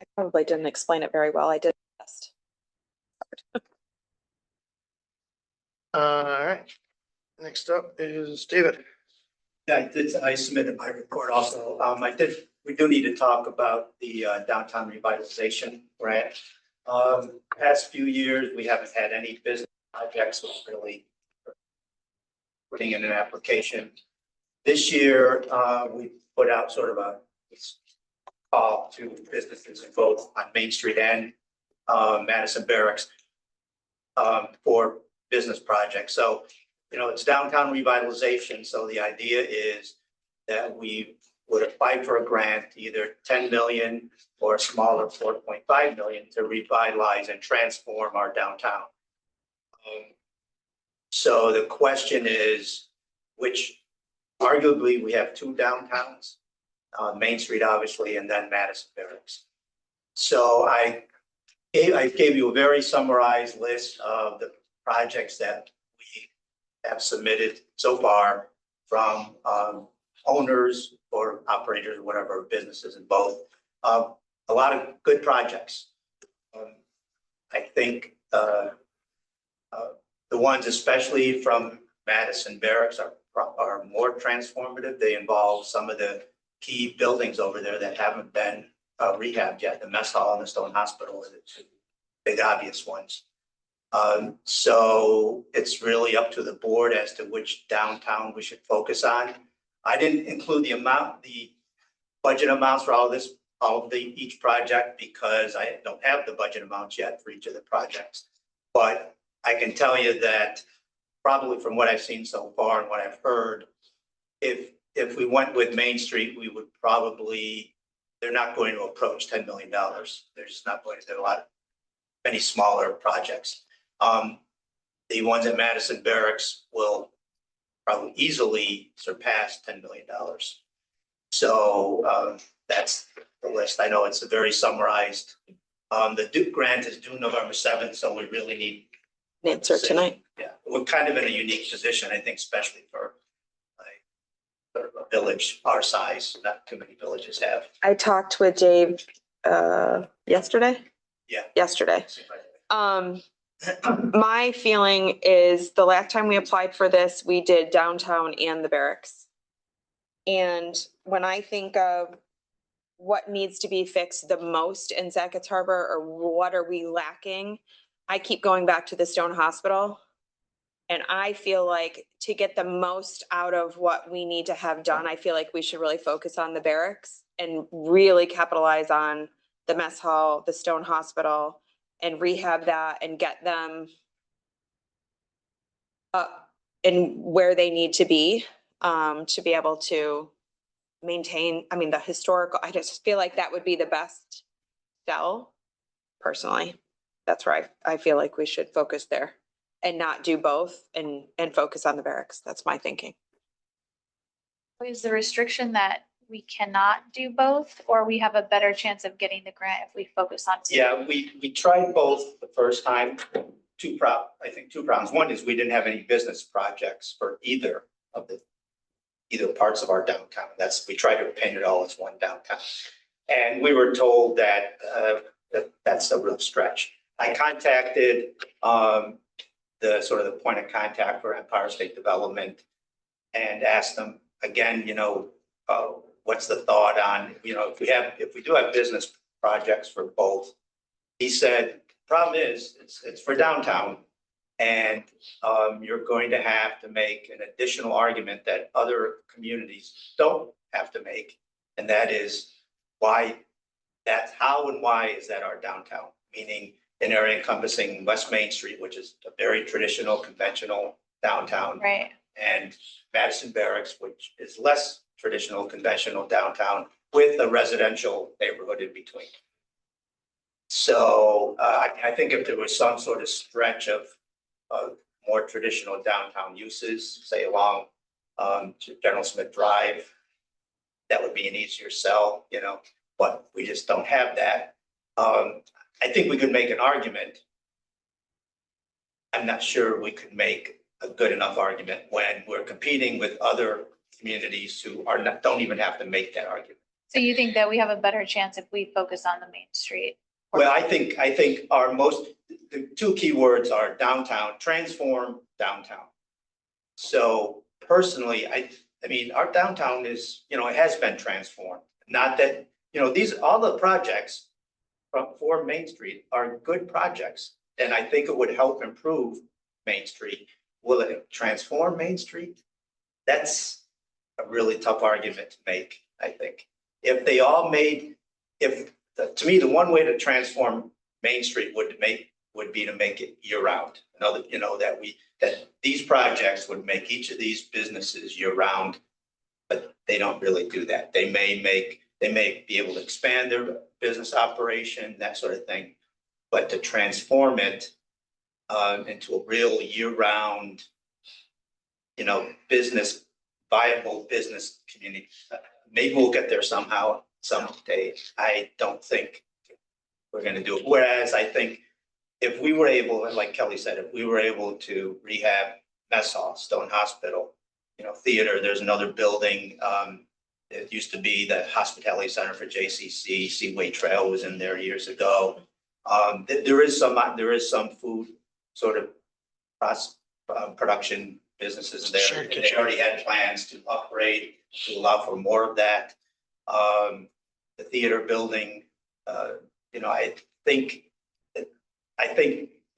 I probably didn't explain it very well. I did my best. All right. Next up is David. Yeah, I submitted my report also. We do need to talk about the downtown revitalization grant. Past few years, we haven't had any business projects really putting in an application. This year, we put out sort of a call to businesses in both on Main Street and Madison Barracks for business projects. So, you know, it's downtown revitalization. So the idea is that we would apply for a grant, either 10 million or a smaller 4.5 million to revitalize and transform our downtown. So the question is, which arguably we have two downtowns, Main Street, obviously, and then Madison Barracks. So I gave you a very summarized list of the projects that we have submitted so far from owners or operators, whatever, businesses in both. A lot of good projects. I think the ones especially from Madison Barracks are more transformative. They involve some of the key buildings over there that haven't been rehabbed yet. The mess hall and the Stone Hospital are the two big obvious ones. So it's really up to the board as to which downtown we should focus on. I didn't include the budget amounts for each project because I don't have the budget amounts yet for each of the projects. But I can tell you that probably from what I've seen so far and what I've heard, if we went with Main Street, we would probably, they're not going to approach $10 million. They're just not going to do many smaller projects. The ones at Madison Barracks will probably easily surpass $10 million. So that's the list. I know it's a very summarized. The Duke grant is due November 7th, so we really need An answer tonight. Yeah, we're kind of in a unique position, I think, especially for sort of a village our size. Not too many villages have. I talked with Dave yesterday. Yeah. Yesterday. My feeling is the last time we applied for this, we did downtown and the barracks. And when I think of what needs to be fixed the most in Sackets Harbor or what are we lacking, I keep going back to the Stone Hospital. And I feel like to get the most out of what we need to have done, I feel like we should really focus on the barracks and really capitalize on the mess hall, the Stone Hospital, and rehab that and get them up in where they need to be able to maintain, I mean, the historical, I just feel like that would be the best sell personally. That's where I feel like we should focus there and not do both and focus on the barracks. That's my thinking. Is the restriction that we cannot do both, or we have a better chance of getting the grant if we focus on? Yeah, we tried both the first time. I think two problems. One is we didn't have any business projects for either parts of our downtown. We tried to paint it all as one downtown. And we were told that that's a real stretch. I contacted the sort of the point of contact for Empire State Development and asked them again, what's the thought on, if we do have business projects for both. He said, problem is it's for downtown and you're going to have to make an additional argument that other communities don't have to make. And that is how and why is that our downtown? Meaning an area encompassing West Main Street, which is a very traditional, conventional downtown. Right. And Madison Barracks, which is less traditional conventional downtown with a residential neighborhood in between. So I think if there was some sort of stretch of more traditional downtown uses, say along General Smith Drive, that would be an easier sell, you know, but we just don't have that. I think we could make an argument. I'm not sure we could make a good enough argument when we're competing with other communities who are not, don't even have to make that argument. So you think that we have a better chance if we focus on the Main Street? Well, I think the two key words are downtown, transform downtown. So personally, I mean, our downtown is, you know, it has been transformed. Not that, you know, all the projects for Main Street are good projects. And I think it would help improve Main Street. Will it transform Main Street? That's a really tough argument to make, I think. If they all made, to me, the one way to transform Main Street would be to make it year round. Another, you know, that these projects would make each of these businesses year round, but they don't really do that. They may be able to expand their business operation, that sort of thing. But to transform it into a real year-round, you know, viable business community, maybe we'll get there somehow, someday. I don't think we're going to do it. Whereas I think if we were able, like Kelly said, if we were able to rehab Mess Hall, Stone Hospital, you know, theater, there's another building. It used to be the Hospitality Center for JCC. Seaway Trail was in there years ago. There is some food sort of production businesses there. Sure, And they already had plans to upgrade to allow for more of that. The theater building, you know, I think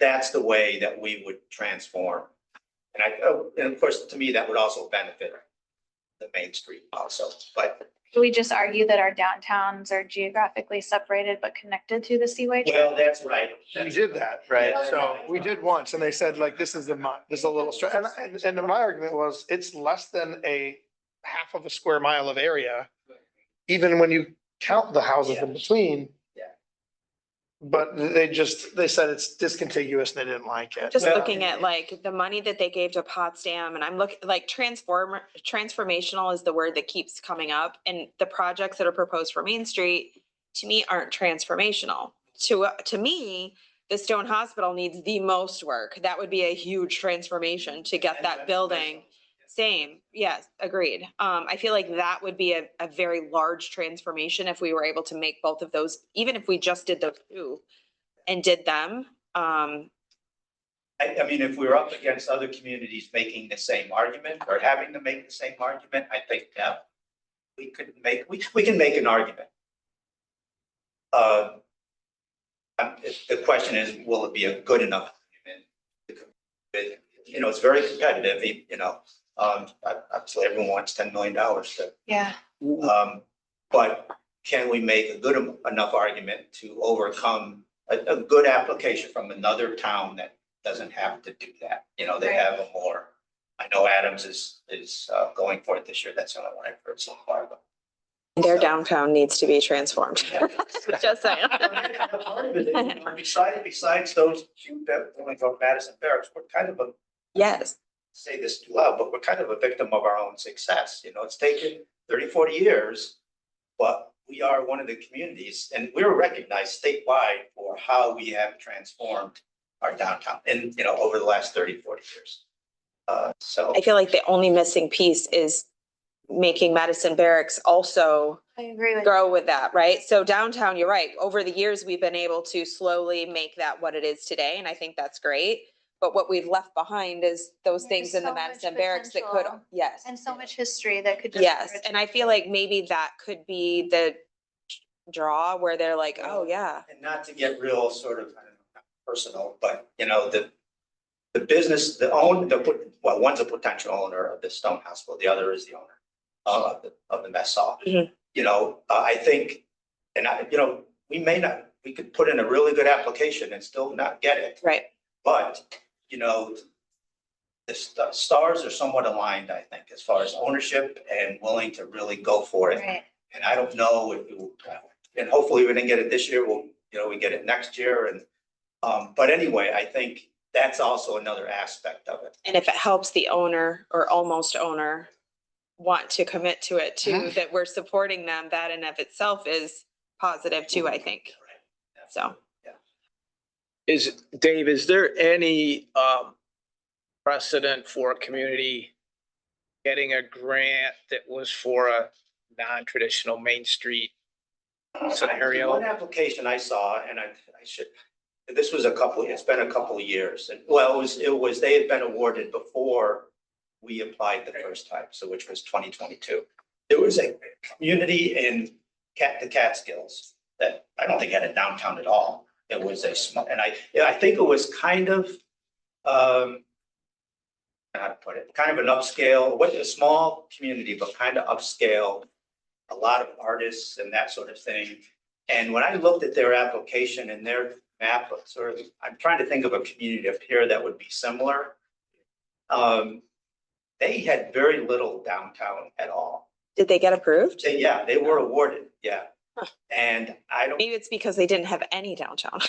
that's the way that we would transform. And of course, to me, that would also benefit the Main Street also, but. Do we just argue that our downtowns are geographically separated but connected to the Seaway Trail? Well, that's right. We did that, right? So we did once and they said like, this is a little, and my argument was it's less than a half of a square mile of area. Even when you count the houses in between. Yeah. But they said it's discontiguous and they didn't like it. Just Well, looking at like the money that they gave to Potsdam and I'm looking like transformational is the word that keeps coming up. And the projects that are proposed for Main Street, to me, aren't transformational. To me, the Stone Hospital needs the most work. That would be a huge transformation to get that building. Same, yes, agreed. I feel like that would be a very large transformation if we were able to make both of those, even if we just did those two and did them. I mean, if we were up against other communities making the same argument or having to make the same argument, I think we can make an argument. The question is, will it be a good enough argument? You know, it's very competitive, you know. Obviously, everyone wants $10 million to. Yeah. But can we make a good enough argument to overcome a good application from another town that doesn't have to do that? You know, they have a more. I know Adams is going for it this year. That's the only one I've heard so far. But Their downtown needs to be transformed. Just saying. Besides those few buildings from Madison Barracks, we're kind of Yes. say this too loud, but we're kind of a victim of our own success. You know, it's taken 30, 40 years, but we are one of the communities and we're recognized statewide for how we have transformed our downtown and, you know, over the last 30, 40 years. So I feel like the only missing piece is making Madison Barracks also I agree with grow with that, right? So downtown, you're right. Over the years, we've been able to slowly make that what it is today. And I think that's great. But what we've left behind is those things in the so much Madison Barracks that could, potential. yes. And so much history that could just. Yes, and I feel like maybe that could be the draw where they're like, oh, yeah. and not to get real sort of I don't know, not personal, but you know, the business, one's a potential owner of the Stone Hospital, the other is the owner of the Mess Hall. Mhm. You know, I think, you know, we could put in a really good application and still not get it. Right. But, you know, the stars are somewhat aligned, I think, as far as ownership and willing to really go for it. Right. And I don't know if, and hopefully we didn't get it this year, we get it next year and, but anyway, I think that's also another aspect of it. And if it helps the owner or almost owner want to commit to it too, that we're supporting them, that in of itself is positive too, I think. So. Dave, is there any precedent for a community getting a grant that was for a non-traditional Main Street scenario? One application I saw, and I should, it's been a couple of years. And well, they had been awarded before we applied the first time, so which was 2022. There was a community in the Catskills that I don't think had a downtown at all. It was a small, and I think it was kind of, how to put it, kind of an upscale, a small community, but kind of upscale, a lot of artists and that sort of thing. And when I looked at their application and their map, I'm trying to think of a community up here that would be similar. They had very little downtown at all. Did they get approved? They were awarded, yeah. Huh. And I don't. Maybe it's because they didn't have any downtown.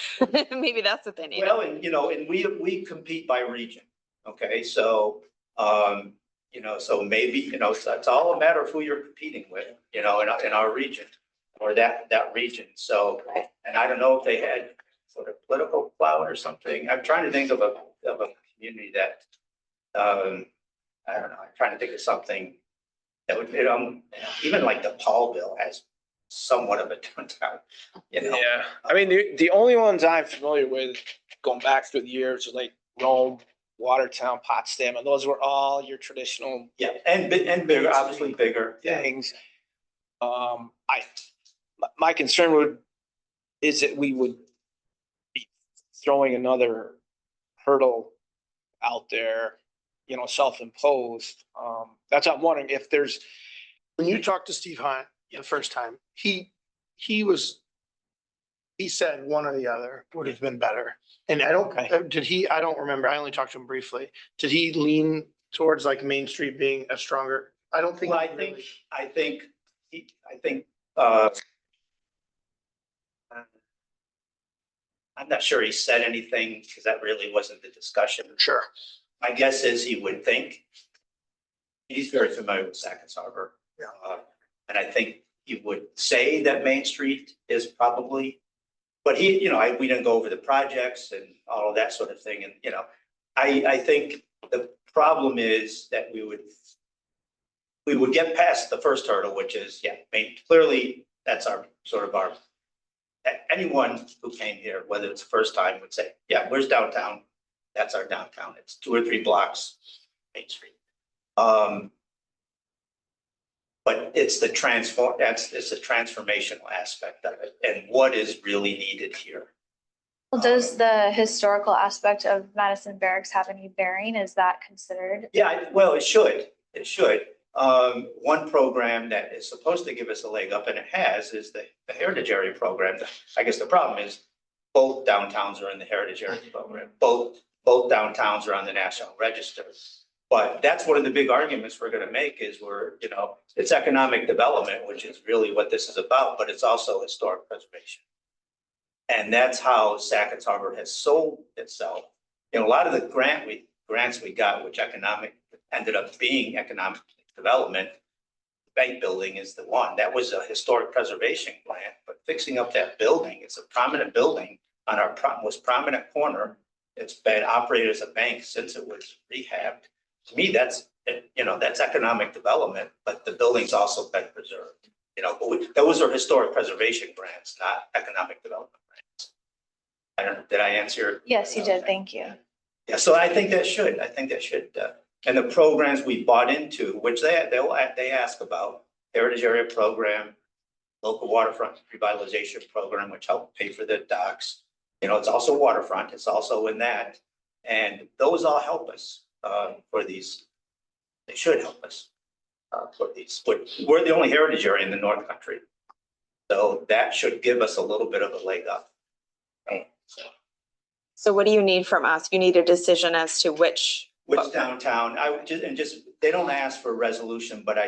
Maybe that's what they need. Well, and we compete by region, okay, so, so maybe, so it's all a matter of who you're competing with, in our region, or that region, so, and I don't know if they had sort of political clout or something. I'm trying to think of a community that, I don't know, I'm trying to think of something that would, even like the Paulville has somewhat of a downtown, Yeah, I mean, the only ones I'm familiar with going back through the years are like Rome, Watertown, Potsdam, and those were all your traditional. Yeah, and bigger, obviously bigger. Things. My concern is that we would be throwing another hurdle out there, self-imposed. That's what I'm wondering if there's. When you talked to Steve Hunt the first time, he said one or the other would have been better. And I don't remember. I only talked to him briefly. Did he lean towards like Main Street being a stronger? I don't think. Well, I think, I'm not sure he said anything because that really wasn't the discussion. Sure. My guess is he would think. He's very familiar with Sackett's Harbor. Yeah. And I think he would say that Main Street is probably, but we didn't go over the projects and all of that sort of thing. And, I think the problem is that we would get past the first hurdle, which is, clearly that's anyone who came here, whether it's the first time, would say, where's downtown? That's our downtown. It's 2 or 3 blocks, Main Street. But it's the transformational aspect of it and what is really needed here. Well, does the historical aspect of Madison Barracks have any bearing? Is that considered? Yeah, well, it should. It should. One program that is supposed to give us a leg up, and it has, is the Heritage Area program. I guess the problem is both downtowns are in the Heritage Area program. Both downtowns are on the National Register. But that's one of the big arguments we're going to make is it's economic development, which is really what this is about, but it's also historic preservation. And that's how Sackett's Harbor has sold itself. A lot of the grants we got, which ended up being economic development, the bank building is the one. That was a historic preservation grant, but fixing up that building, it's a prominent building on our most prominent corner. It's been operated as a bank since it was rehabbed. To me, that's economic development, but the building's also been preserved. Those are historic preservation grants, not economic development grants. I don't know, did I answer? Yes, you did. Thank you. Yeah, so I think that should, and the programs we bought into, which they ask about, Heritage Area Program, Local Waterfront Revitalization Program, which helped pay for the docks. It's also waterfront, it's also in that, and those all help us. For these, they should help us for these. We're the only heritage area in the North Country, so that should give us a little bit of a leg up. So what do you need from us? You need a decision as to which which downtown, I would just, and just, they don't ask for a resolution, but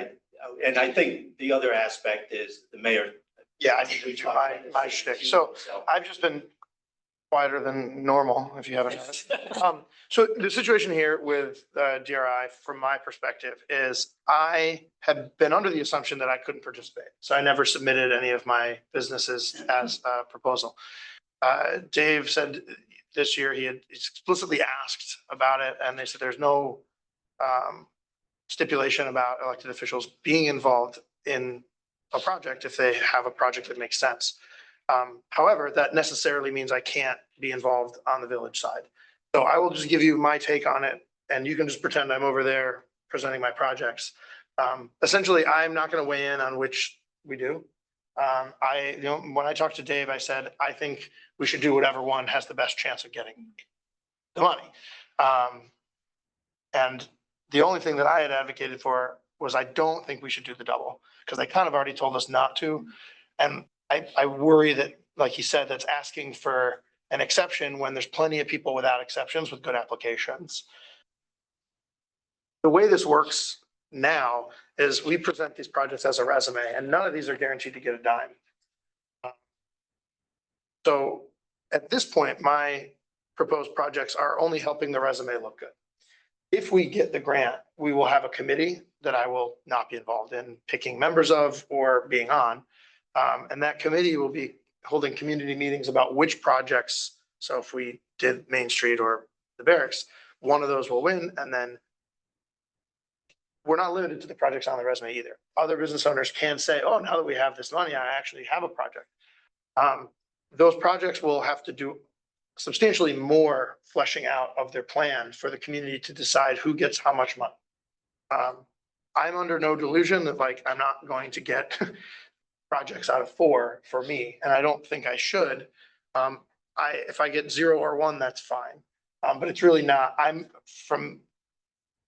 and I think the other aspect is the mayor. Yeah, I need to do my shtick. So I've just been quieter than normal, if you haven't noticed. So the situation here with DRI, from my perspective, is I have been under the assumption that I couldn't participate. So I never submitted any of my businesses as a proposal. Dave said this year he had explicitly asked about it, and they said there's no stipulation about elected officials being involved in a project if they have a project that makes sense. However, that necessarily means I can't be involved on the village side. So I will just give you my take on it, and you can just pretend I'm over there presenting my projects. Essentially, I'm not going to weigh in on which we do. When I talked to Dave, I said, I think we should do whatever one has the best chance of getting the money. And the only thing that I had advocated for was I don't think we should do the double, because they kind of already told us not to. And I worry that, like he said, that's asking for an exception when there's plenty of people without exceptions with good applications. The way this works now is we present these projects as a resume, and none of these are guaranteed to get a dime. So at this point, my proposed projects are only helping the resume look good. If we get the grant, we will have a committee that I will not be involved in picking members of or being on. And that committee will be holding community meetings about which projects. So if we did Main Street or the barracks, one of those will win. And then we're not limited to the projects on the resume either. Other business owners can say, oh, now that we have this money, I actually have a project. Those projects will have to do substantially more fleshing out of their plan for the community to decide who gets how much money. I'm under no delusion that I'm not going to get projects out of 4 for me, and I don't think I should. If I get 0 or 1, that's fine. But it's really not. I'm from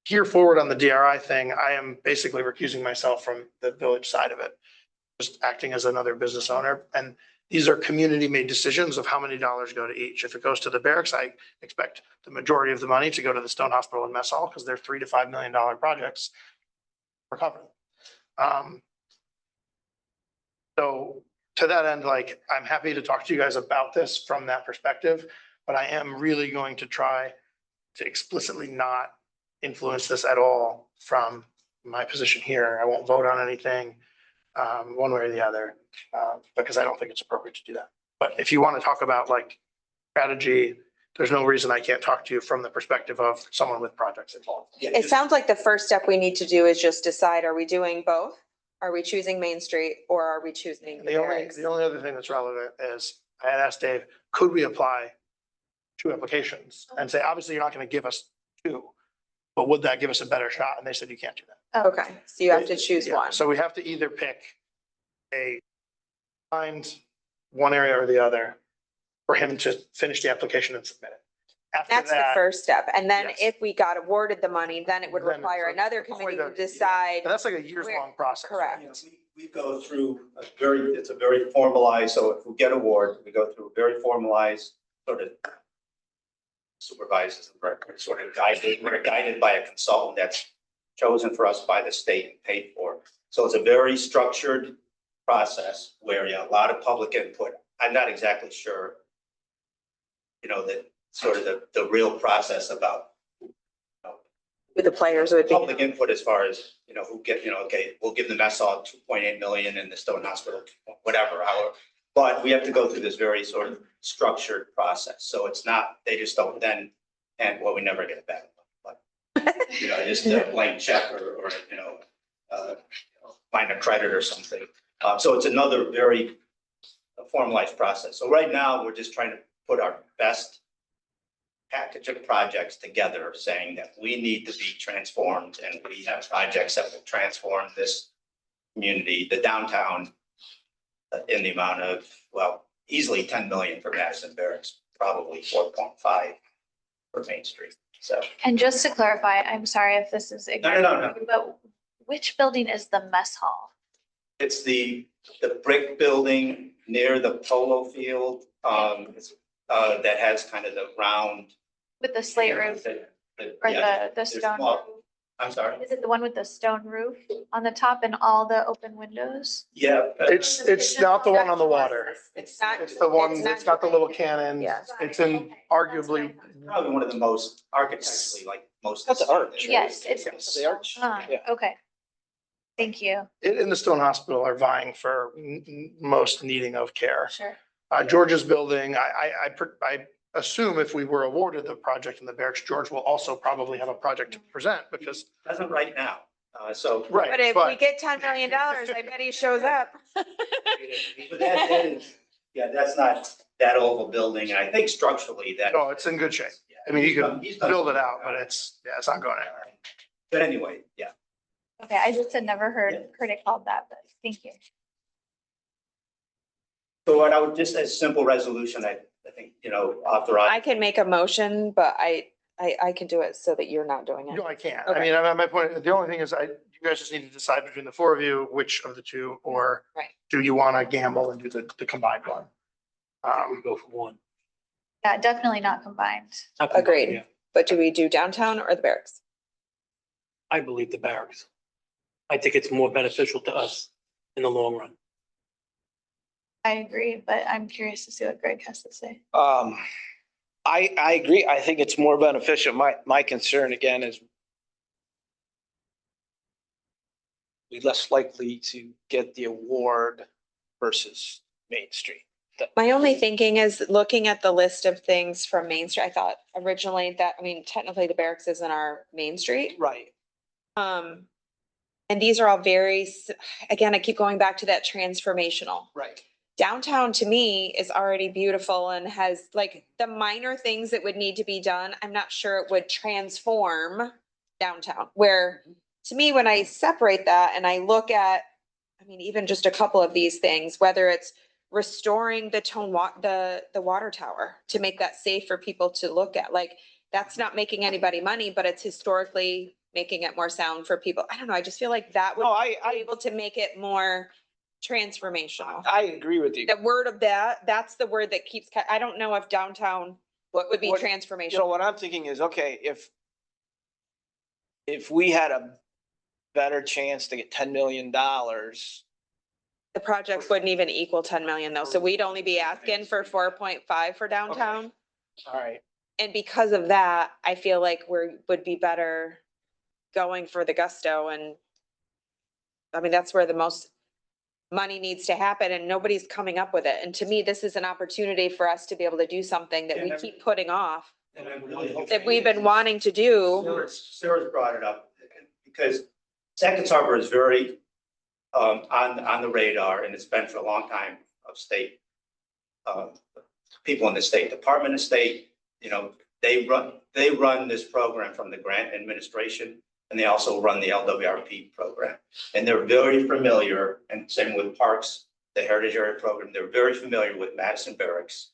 here forward on the DRI thing. I am basically recusing myself from the village side of it, just acting as another business owner. And these are community-made decisions of how many dollars go to each. If it goes to the barracks, I expect the majority of the money to go to the Stone Hospital and Mess Hall, because they're $3 to $5 million projects. We're covered. So to that end, I'm happy to talk to you guys about this from that perspective, but I am really going to try to explicitly not influence this at all from my position here. I won't vote on anything one way or the other, because I don't think it's appropriate to do that. But if you want to talk about strategy, there's no reason I can't talk to you from the perspective of someone with projects involved. It sounds like the first step we need to do is just decide, are we doing both? Are we choosing Main Street or are we choosing the barracks? The only other thing that's relevant is I had asked Dave, could we apply 2 applications and say, obviously you're not going to give us 2, but would that give us a better shot? And they said, you can't do that. Okay, so you have to choose Yeah, one. So we have to either pick find one area or the other for him to finish the application and submit it. After That's the that, first step. And then yes. if we got awarded the money, then it would Then require it's another quite committee to a- decide. and that's like a years-long process. Correct. We go through it's a very formalized, so if we get award, we go through a very formalized sort of supervises and sort of guided, we're guided by a consultant that's chosen for us by the state and paid for. So it's a very structured process where a lot of public input. I'm not exactly sure, that sort of the real process about Who the players would be. public input as far as, who get, okay, we'll give the mess hall 2.8 million and the Stone Hospital, whatever, however. But we have to go through this very sort of structured process. So it's not, they just don't then, we never get it back. But, just a blank check or find a credit or something. So it's another very formalized process. So right now, we're just trying to put our best package of projects together, saying that we need to be transformed and we have projects that will transform this community, the downtown, in the amount of, easily 10 million for Madison Barracks, probably 4.5 for Main Street. So. And just to clarify, I'm sorry if this is ignorant. No. But which building is the mess hall? It's the brick building near the polo field, that has kind of the round. With the slate roof? Or Yeah, the there's stone small- roof? I'm sorry. Is it the one with the stone roof on the top and all the open windows? Yeah. It's not the one on the water. It's not. It's the one that's got the little cannon. Yeah. It's in arguably, Probably one of the most architecturally, like most. That's an arch. Yes, it's. The arch. Yeah. Okay. Thank you. it and the Stone Hospital are vying for most needing of care. Sure. George's building, I assume if we were awarded the project in the barracks, George will also probably have a project to present because, Doesn't right now, so. right. But if we get $10 million, I bet he shows up. But that is, yeah, that's not that old of a building, and I think structurally that. No, it's in good shape. I mean, you could build it out, but it's not going anywhere. But anyway, yeah. Okay, I just had never heard it called that, but thank you. So what I would just, as simple resolution, I think, authorize. I can make a motion, but I can do it so that you're not doing it. No, I can't. Okay. I mean, my point, the only thing is you guys just need to decide between the four of you, which of the two, or Right. do you want to gamble and do the combined one? We go for one. Yeah, definitely not combined. Agreed. Yeah, But do we do downtown or the barracks? I believe the barracks. I think it's more beneficial to us in the long run. I agree, but I'm curious to see what Greg has to say. I agree. I think it's more beneficial. My concern again is we less likely to get the award versus Main Street. My only thinking is looking at the list of things from Main Street, I thought originally that, I mean, technically the barracks isn't our Main Street. Right. And these are all again, I keep going back to that transformational. Right. Downtown to me is already beautiful and has like the minor things that would need to be done. I'm not sure it would transform downtown, where to me, when I separate that and I look at, I mean, even just a couple of these things, whether it's restoring the water tower to make that safe for people to look at, like that's not making anybody money, but it's historically making it more sound for people. I don't know. I just feel like that would No, be able to make it more transformational. I agree with you. The word of that's the word that keeps, I don't know if downtown would be You know, transformational. what I'm thinking is, okay, if we had a better chance to get $10 million, The project wouldn't even equal 10 million though. So we'd only be asking for 4.5 for downtown. all right. And because of that, I feel like would be better going for the gusto, and I mean, that's where the most money needs to happen and nobody's coming up with it. And to me, this is an opportunity for us to be able to do something that we keep putting off, And I really hope. that we've been wanting to do. Sarah's brought it up because Sackets Harbor is very on the radar, and it's been for a long time of state people in the State Department of State, they run this program from the grant administration, and they also run the LWRP program. And they're very familiar, and same with Parks, the Heritage Area Program, they're very familiar with Madison Barracks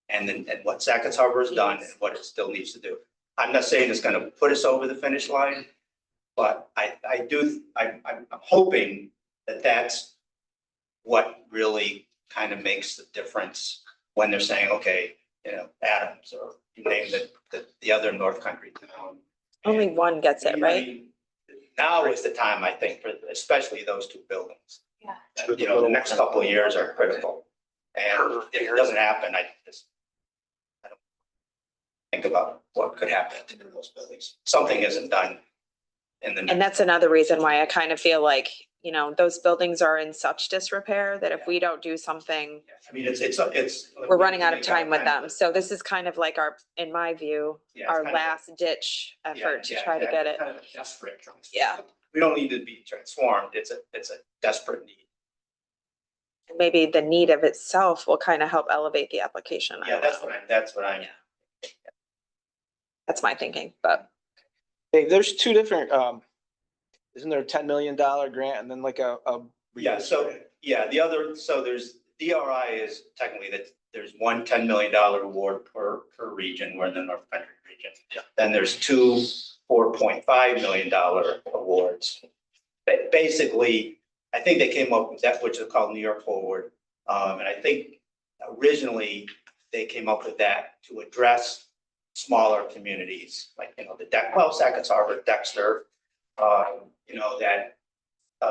and what Sackets Harbor has done and what it still needs to do. I'm not saying it's gonna put us over the finish line, but I'm hoping that that's what really kind of makes the difference when they're saying, okay, Adams, or you name the other North Country town. Only one gets it, right? Now is the time, I think, for especially those two buildings. Yeah. The next couple of years are critical. And if it doesn't happen, I don't think about what could happen to those buildings. Something isn't done in the. And that's another reason why I kind of feel like, those buildings are in such disrepair that if we don't do something, I mean, it's. we're running out of time with them. So this is kind of like in my view, our last ditch effort to try to get it. Kind of a desperate. Yeah. We don't need to be transformed. It's a desperate need. Maybe the need of itself will kind of help elevate the application. I Yeah, don't know. that's what I'm. That's my thinking, but Hey, there's two different, isn't there a $10 million grant and then like a. Yeah, so there's DRI is technically that there's one $10 million award per region. We're in the North Country region. Yeah. Then there's two $4.5 million awards. But basically, I think they came up with that, which is called New York Forward. And I think originally they came up with that to address smaller communities, like, Sackets Harbor, Dexter, that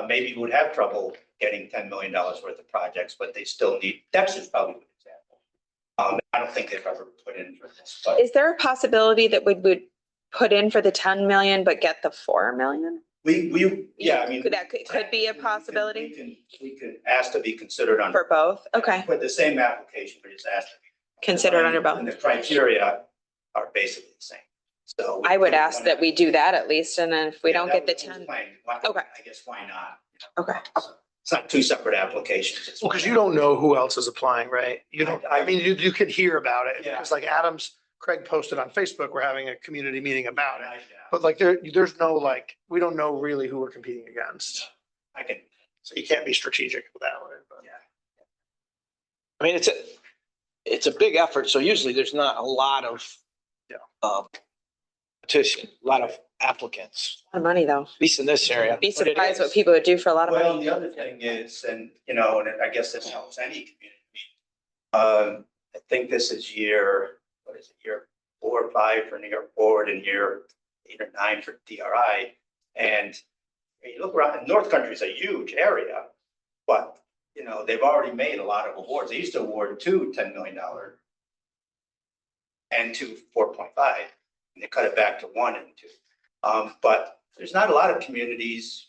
maybe would have trouble getting $10 million worth of projects, but they still need, Dexter's probably a good example. I don't think they've ever put in for this, but Is there a possibility that we would put in for the 10 million, but get the 4 million? yeah, I mean. Could be a possibility We can ask to be considered under. for both? Okay, With the same application, but just ask to be. considered under both. And the criteria are basically the same. So. I would ask that we do that at least, and then if we don't get the 10, Okay. I guess why not? okay. It's not two separate applications. It's Well, because one. you don't know who else is applying, right? You don't, I mean, you can hear about it. Yeah. Because like Craig posted on Facebook, we're having a community meeting about it. Yeah. But like there's no we don't know really who we're competing against. I can, So you can't be strategic with that one. But. yeah. I mean, it's a big effort, so usually there's not a lot of petition, a lot of applicants, A lot of money though. at least in this area. Be But it surprised is. what people would do for a lot of Well, money. the other thing is, and I guess this helps any community. I think this is year 4 or 5 for New York Board and year 8 or 9 for DRI. And you look around, North Country is a huge area, but they've already made a lot of awards. They used to award 2 $10 million and 2 4.5, and they cut it back to 1 and 2. But there's not a lot of communities.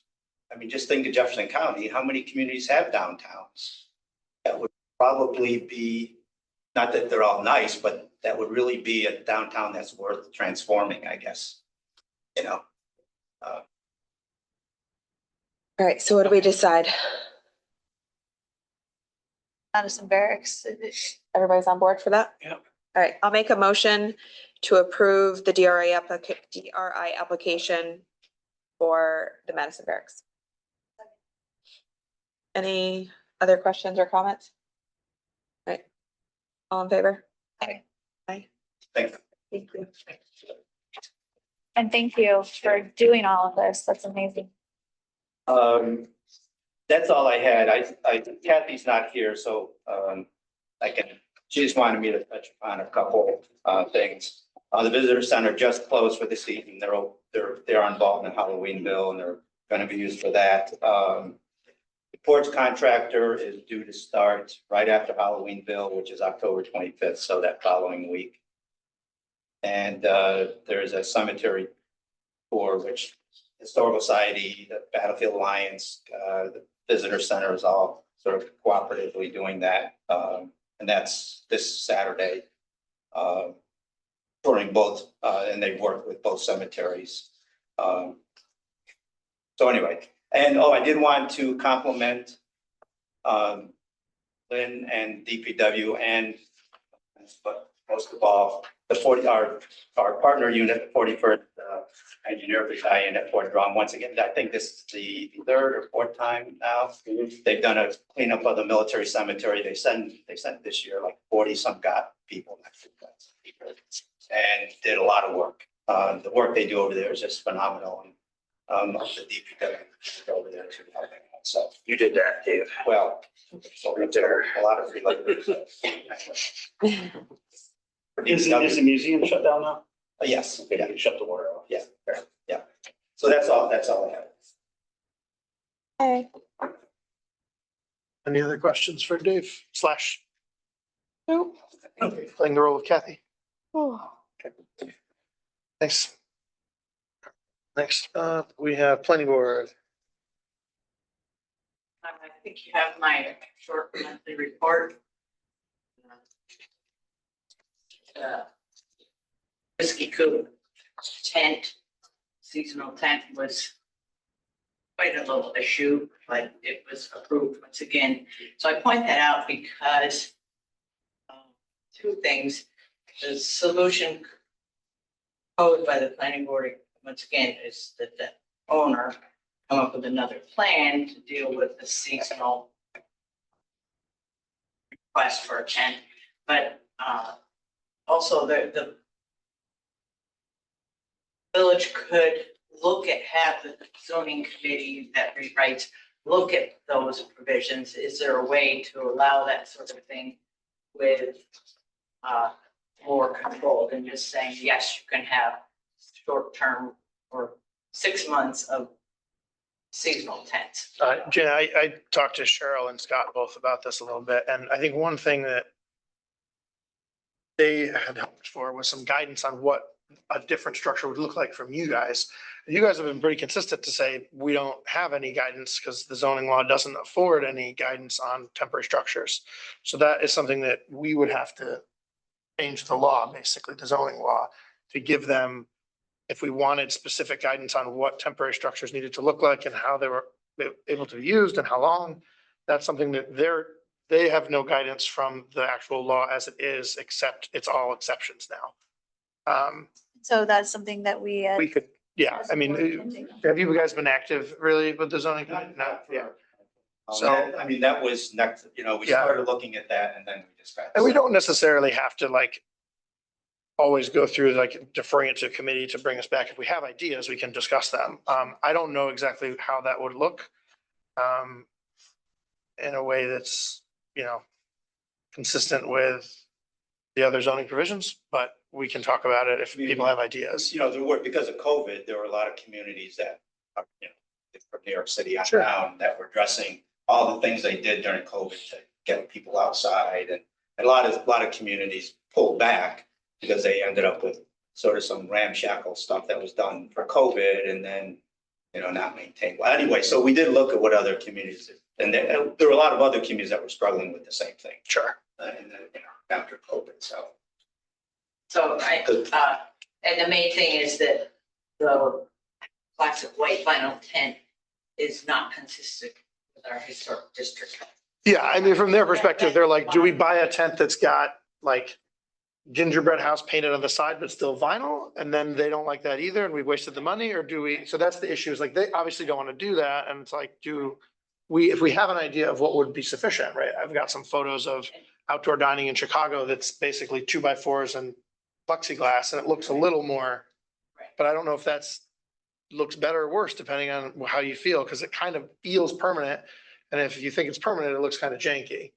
I mean, just think of Jefferson County. How many communities have downtowns? That would probably be, not that they're all nice, but that would really be a downtown that's worth transforming, I guess. All right, so what do we decide? Madison Barracks. Everybody's on board for that? Yeah. All right, I'll make a motion to approve the DRI application for the Madison Barracks. Any other questions or comments? All right, all in favor? Aye. Aye. Thank you. Thank you. And thank you for doing all of this. That's amazing. That's all I had. Kathy's not here, so she just wanted me to touch upon a couple things. The visitor center just closed for this evening. They're involved in Halloweenville and they're going to be used for that. The porch contractor is due to start right after Halloweenville, which is October 25th, so that following week. And there's a cemetery tour, which Historical Society, the Battlefield Alliance, the Visitor Center is all sort of cooperatively doing that. And that's this Saturday. Touring both, and they work with both cemeteries. So anyway, and I did want to compliment Lynn and DPW and, but most of all, our partner unit, 41st Engineer Battalion at Fort Drum. Once again, I think this is the 3rd or 4th time now. They've done a cleanup of the military cemetery. They sent this year like 40 some people and did a lot of work. The work they do over there is just phenomenal. And the DPW over there too. So You did that, Dave. well, so Right there. a lot of free labor. Is the museum shut down now? Yes, Okay, yeah, you shut the water off. yeah, yeah. So that's all I have. Okay. Any other questions for Dave / Nope. playing the role of Kathy? Oh. Thanks. Next up, we have planning board. I think you have my short monthly report. Whiskey Coop tent, seasonal tent was quite a little issue, but it was approved once again. So I point that out because 2 things. The solution proposed by the planning board, once again, is that the owner come up with another plan to deal with the seasonal request for a tent, but also the village could have the zoning committee that rewrites, look at those provisions. Is there a way to allow that sort of thing with more control than just saying, yes, you can have short-term or 6 months of seasonal tents. Jen, I talked to Cheryl and Scott both about this a little bit, and I think one thing that they had hoped for was some guidance on what a different structure would look like from you guys. You guys have been pretty consistent to say, we don't have any guidance because the zoning law doesn't afford any guidance on temporary structures. So that is something that we would have to change the law, basically the zoning law, to give them, if we wanted specific guidance on what temporary structures needed to look like and how they were able to be used and how long. That's something that they have no guidance from the actual law as it is, except it's all exceptions now. So that's something that we. We could, yeah, I mean, have you guys been active really with the zoning? No, yeah. So- I mean, that was next, we Yeah. started looking at that and then we just got. And we don't necessarily have to like always go through like deferring it to a committee to bring us back. If we have ideas, we can discuss them. I don't know exactly how that would look. In a way that's, consistent with the other zoning provisions, but we can talk about it if people have ideas. There were, because of COVID, there were a lot of communities that, are, from New York City on Sure. down that were addressing all the things they did during COVID to get people outside. And a lot of communities pulled back because they ended up with sort of some ramshackle stuff that was done for COVID and then, not maintained. Well, anyway, so we did look at what other communities did. And there were a lot of other communities that were struggling with the same thing. Sure. After COVID, so. And the main thing is that the classic white vinyl tent is not consistent with our historic district. Yeah, I mean, from their perspective, they're like, do we buy a tent that's got like gingerbread house painted on the side, but still vinyl? And then they don't like that either, and we've wasted the money, or do we? So that's the issue, is like, they obviously don't want to do that. And it's like, if we have an idea of what would be sufficient, right? I've got some photos of outdoor dining in Chicago that's basically 2x4s and plexiglass, and it looks a little more, but I don't know if looks better or worse depending on how you feel, because it kind of feels permanent. And if you think it's permanent, it looks kind of janky.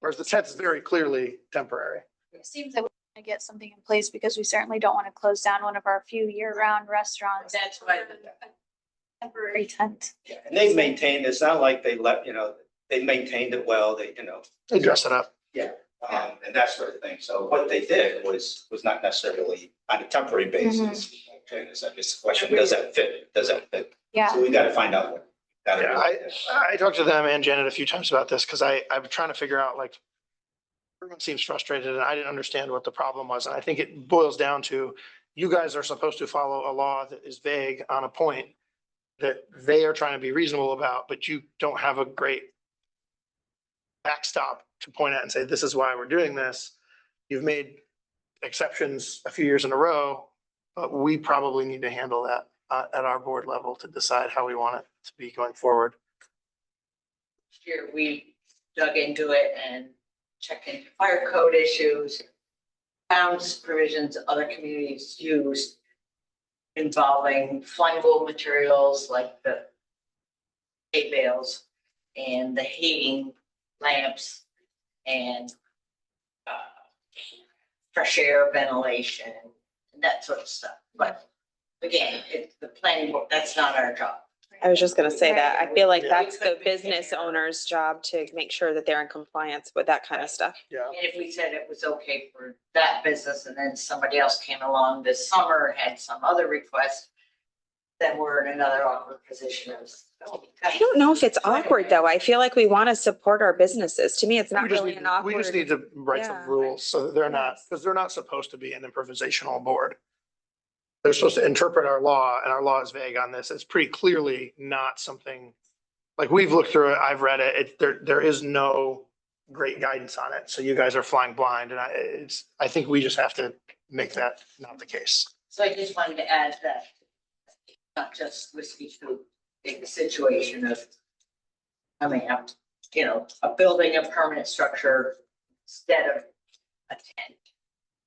Whereas the tent is very clearly temporary. It seems that we want to get something in place because we certainly don't want to close down one of our few year-round restaurants. That's why Temporary tent. Yeah, and they've maintained, it's not like they they maintained it well, They dress it up. and that sort of thing. So what they did was not necessarily on a temporary basis. Okay, so this question, does that fit? Does that fit? Yeah. So we got to find out what. Yeah, I talked to them and Janet a few times about this because I'm trying to figure out, like, everyone seems frustrated and I didn't understand what the problem was. And I think it boils down to, you guys are supposed to follow a law that is vague on a point that they are trying to be reasonable about, but you don't have a great backstop to point at and say, this is why we're doing this. You've made exceptions a few years in a row, but we probably need to handle that at our board level to decide how we want it to be going forward. year we dug into it and checked into fire code issues, found provisions other communities use involving flammable materials like the hay bales and the heating lamps and fresh air ventilation and that sort of stuff. But again, it's the planning board, that's not our job. I was just gonna say that. I feel like Yeah. that's the business owner's job to make sure that they're in compliance with that kind of stuff. Yeah. And if we said it was okay for that business and then somebody else came along this summer, had some other request, then we're in another awkward position of. I don't know if it's awkward though. I feel like we want to support our businesses. To me, it's not We just really need, an we just awkward. need to write some Yeah. rules so that they're not, Yes. because they're not supposed to be an improvisational board. They're supposed to interpret our law, and our law is vague on this. It's pretty clearly not something, like, we've looked through it, I've read it, there is no great guidance on it. So you guys are flying blind, and I think we just have to make that not the case. So I just wanted to add that, not just whiskey food, in the situation of coming up, a building, a permanent structure instead of a tent.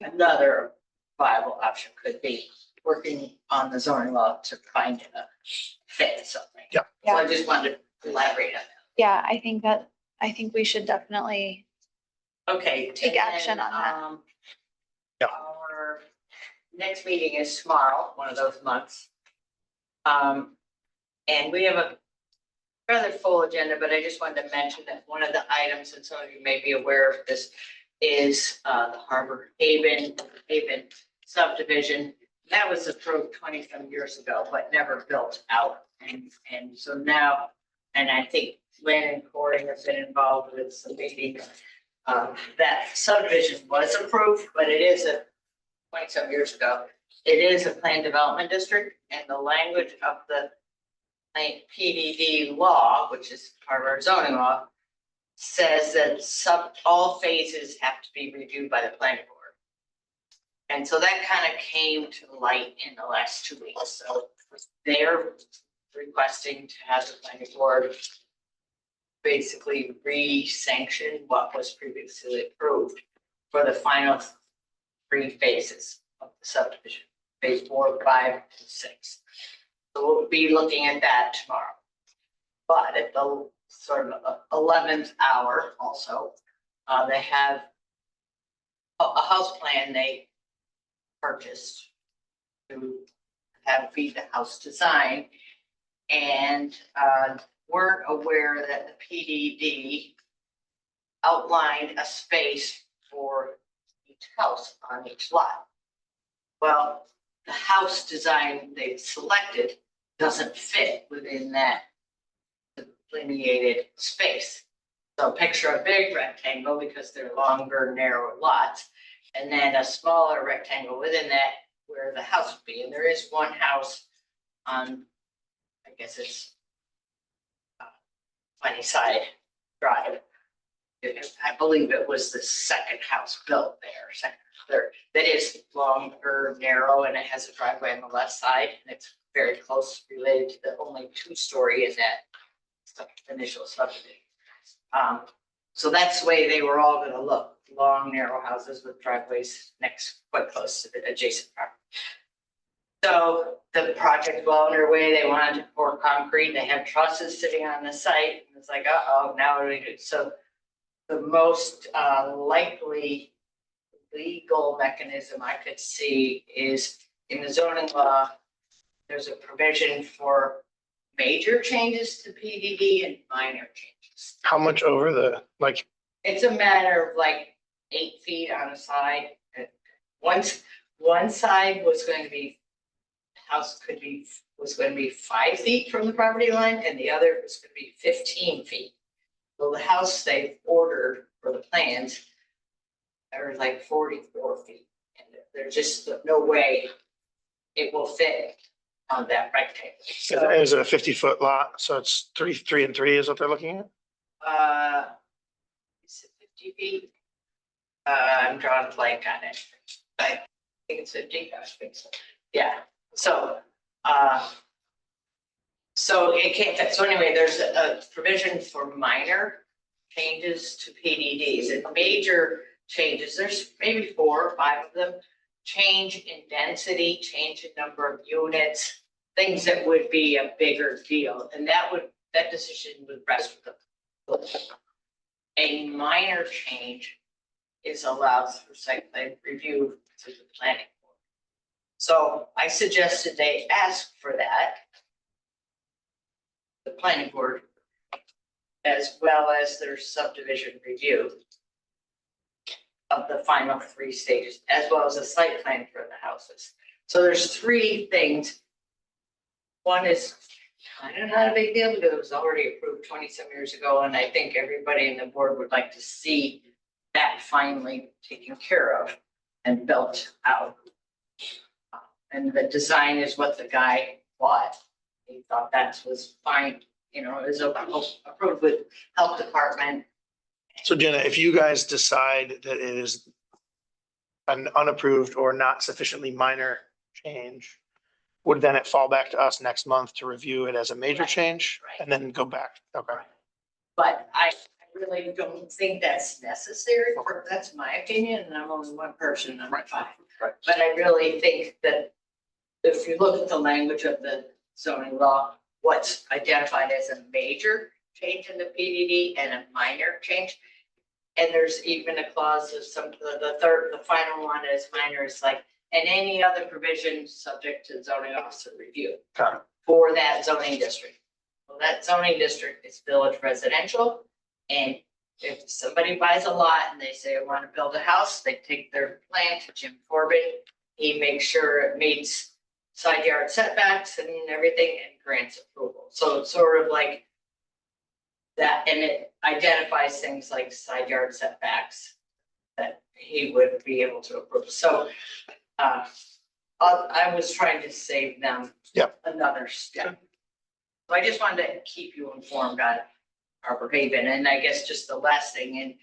Another viable option could be working on the zoning law to find a fit something. Yeah. So I just wanted to elaborate on Yeah, I think we should definitely, that. Okay. Take and action then, on that. Yeah. Our next meeting is tomorrow, one of those months. And we have a rather full agenda, but I just wanted to mention that one of the items, and some of you may be aware of this, is the Harbor Haven subdivision. That was approved 20-some years ago, but never built out. And so now, and I think Lynn and Corey have been involved with some meetings. That subdivision was approved, but it is 20-some years ago. It is a planned development district, and the language of the PDD law, which is part of our zoning law, says that all phases have to be reviewed by the planning board. And so that kind of came to light in the last 2 weeks. So they're requesting to have the planning board basically re-sanction what was previously approved for the final 3 phases of the subdivision, phase 4, 5, and 6. So we'll be looking at that tomorrow. But at the sort of 11th hour also, they have a house plan they purchased to be the house design, and weren't aware that the PDD outlined a space for each house on each lot. Well, the house design they've selected doesn't fit within that delineated space. So picture a big rectangle because they're longer, narrow lots, and then a smaller rectangle within that where the house would be. And there is one house on, I guess it's Sunnyside Drive. I believe it was the second house built there, second or third. That is longer, narrow, and it has a driveway on the left side, and it's very close related to the only 2-story in that initial subdivision. So that's the way they were all gonna look, long, narrow houses with driveways quite close to the adjacent property. So the project well underway, they wanted to pour concrete, they have trusses sitting on the site, and it's like, uh-oh, now what do we do? So the most likely legal mechanism I could see is in the zoning law, there's a provision for major changes to PDD and minor changes. How much over the, like, It's a matter of like 8 feet on a side. One side was going to be, was going to be 5 feet from the property line, and the other was going to be 15 feet. Well, the house they ordered for the plans are like 44 feet, and there's just no way it will fit on that rectangle. So, is it a 50-foot lot? So it's 3 and 3 is what they're looking at? is it 50 feet? I'm drawing a blank on it. I think it's 50. I think so. Yeah. So, so it can't fit. So anyway, there's a provision for minor changes to PDDs and major changes. There's maybe 4 or 5 of them. Change in density, change in number of units, things that would be a bigger deal. And that decision would rest with them. A minor change is allowed through site plan review through the planning board. So I suggested they ask for that, the planning board, as well as their subdivision review of the final 3 stages, as well as a site plan for the houses. So there's 3 things. One is kind of not a big deal because it was already approved 20-some years ago, and I think everybody in the board would like to see that finally taken care of and built out. And the design is what the guy bought. He thought that was fine, you know, it was approved with health department. So Jenna, if you guys decide that it is an unapproved or not sufficiently minor change, would then it fall back to us next month to review it as a major Right. change Right. and then go back? Okay. But I really don't think that's necessary, that's my opinion, and I'm only one person, I'm fine. Right. But I really think that if you look at the language of the zoning law, what's identified as a major change in the PDD and a minor change, And there's even a clause of some, the final one is minor is like, and any other provision subject to zoning officer review. Got it. For that zoning district. Well, that zoning district is village residential. And if somebody buys a lot and they say, I want to build a house, they take their plan to Jim Corbett. He makes sure it meets side yard setbacks and everything and grants approval. So it's sort of like that, and it identifies things like side yard setbacks that he would be able to approve. So I was trying to save them another step. So I just wanted to keep you informed on Harbor Haven. And I guess just the last thing, and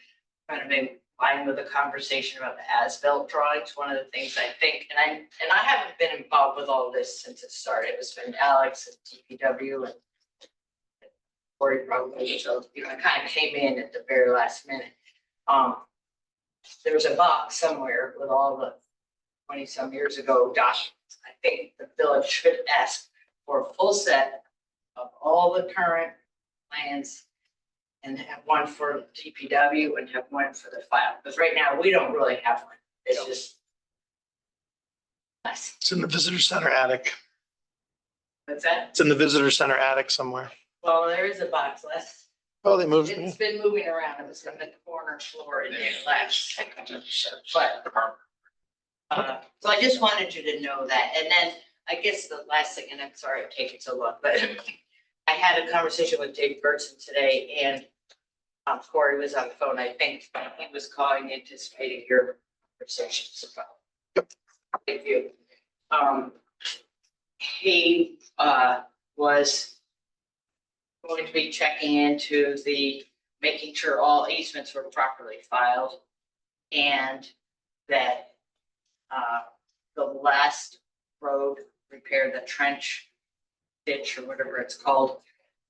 kind of in line with the conversation about the as-built drawings, one of the things I think, and I haven't been involved with all this since it started. It's been Alex and DPW and Corey probably, so I kind of came in at the very last minute. There's a box somewhere with all the 20-some years ago documents. I think the village should ask for a full set of all the current plans and have one for DPW and have one for the file. Because right now, we don't really have one. It's just us. It's in the visitor center attic. What's that? It's in the visitor center attic somewhere. Well, there is a box less. Oh, they moved it. It's been moving around. It was on the corner floor in there last. But so I just wanted you to know that. And then I guess the last thing, and I'm sorry I'm taking so long, but I had a conversation with Dave Burton today, and Corey was on the phone. I think he was calling, anticipating your conversations about. Thank you. He was going to be checking into making sure all easements were properly filed, and that the last road repair, the trench ditch or whatever it's called,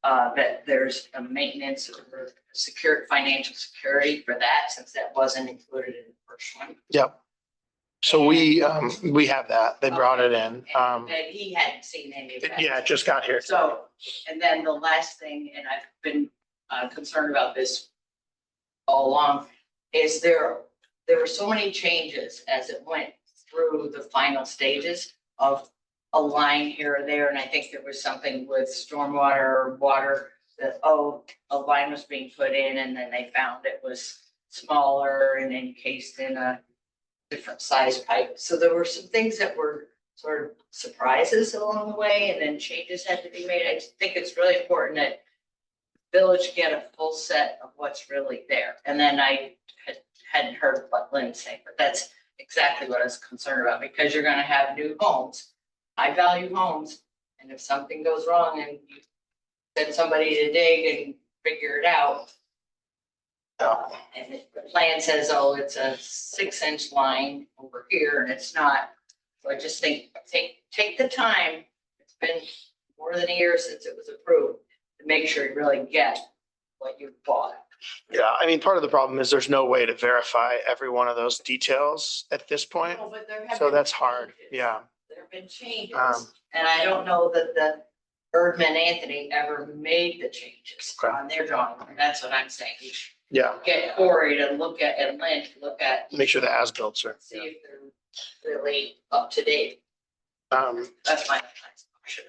that there's a maintenance or secured financial security for that, since that wasn't included in the first one. Yep. So we have that. They brought it in. And he hadn't seen any of that. Yeah, it just got here. So, and then the last thing, and I've been concerned about this all along, is there were so many changes as it went through the final stages of a line here or there. And I think there was something with stormwater or water that, a line was being put in and then they found it was smaller and encased in a different size pipe. So there were some things that were sort of surprises along the way, and then changes had to be made. I think it's really important that village get a full set of what's really there. And then I hadn't heard what Lynn said, but that's exactly what I was concerned about, because you're gonna have new homes, high value homes, and if something goes wrong and you send somebody to dig and figure it out, and the plan says, oh, it's a 6-inch line over here, and it's not. So I just think, take the time. It's been more than a year since it was approved, to make sure you really get what you bought. Yeah, I mean, part of the problem is there's no way to verify every one of those details at this point. No, but there have So been that's hard. changes. Yeah. There have been changes, Um, and I don't know that the Erdman Anthony ever made the changes Okay. on their drawing. That's what I'm saying. You should Yeah. get Corey to look at, and Lynn to look at, Make sure the as-built are. see if they're really up to date. That's my question.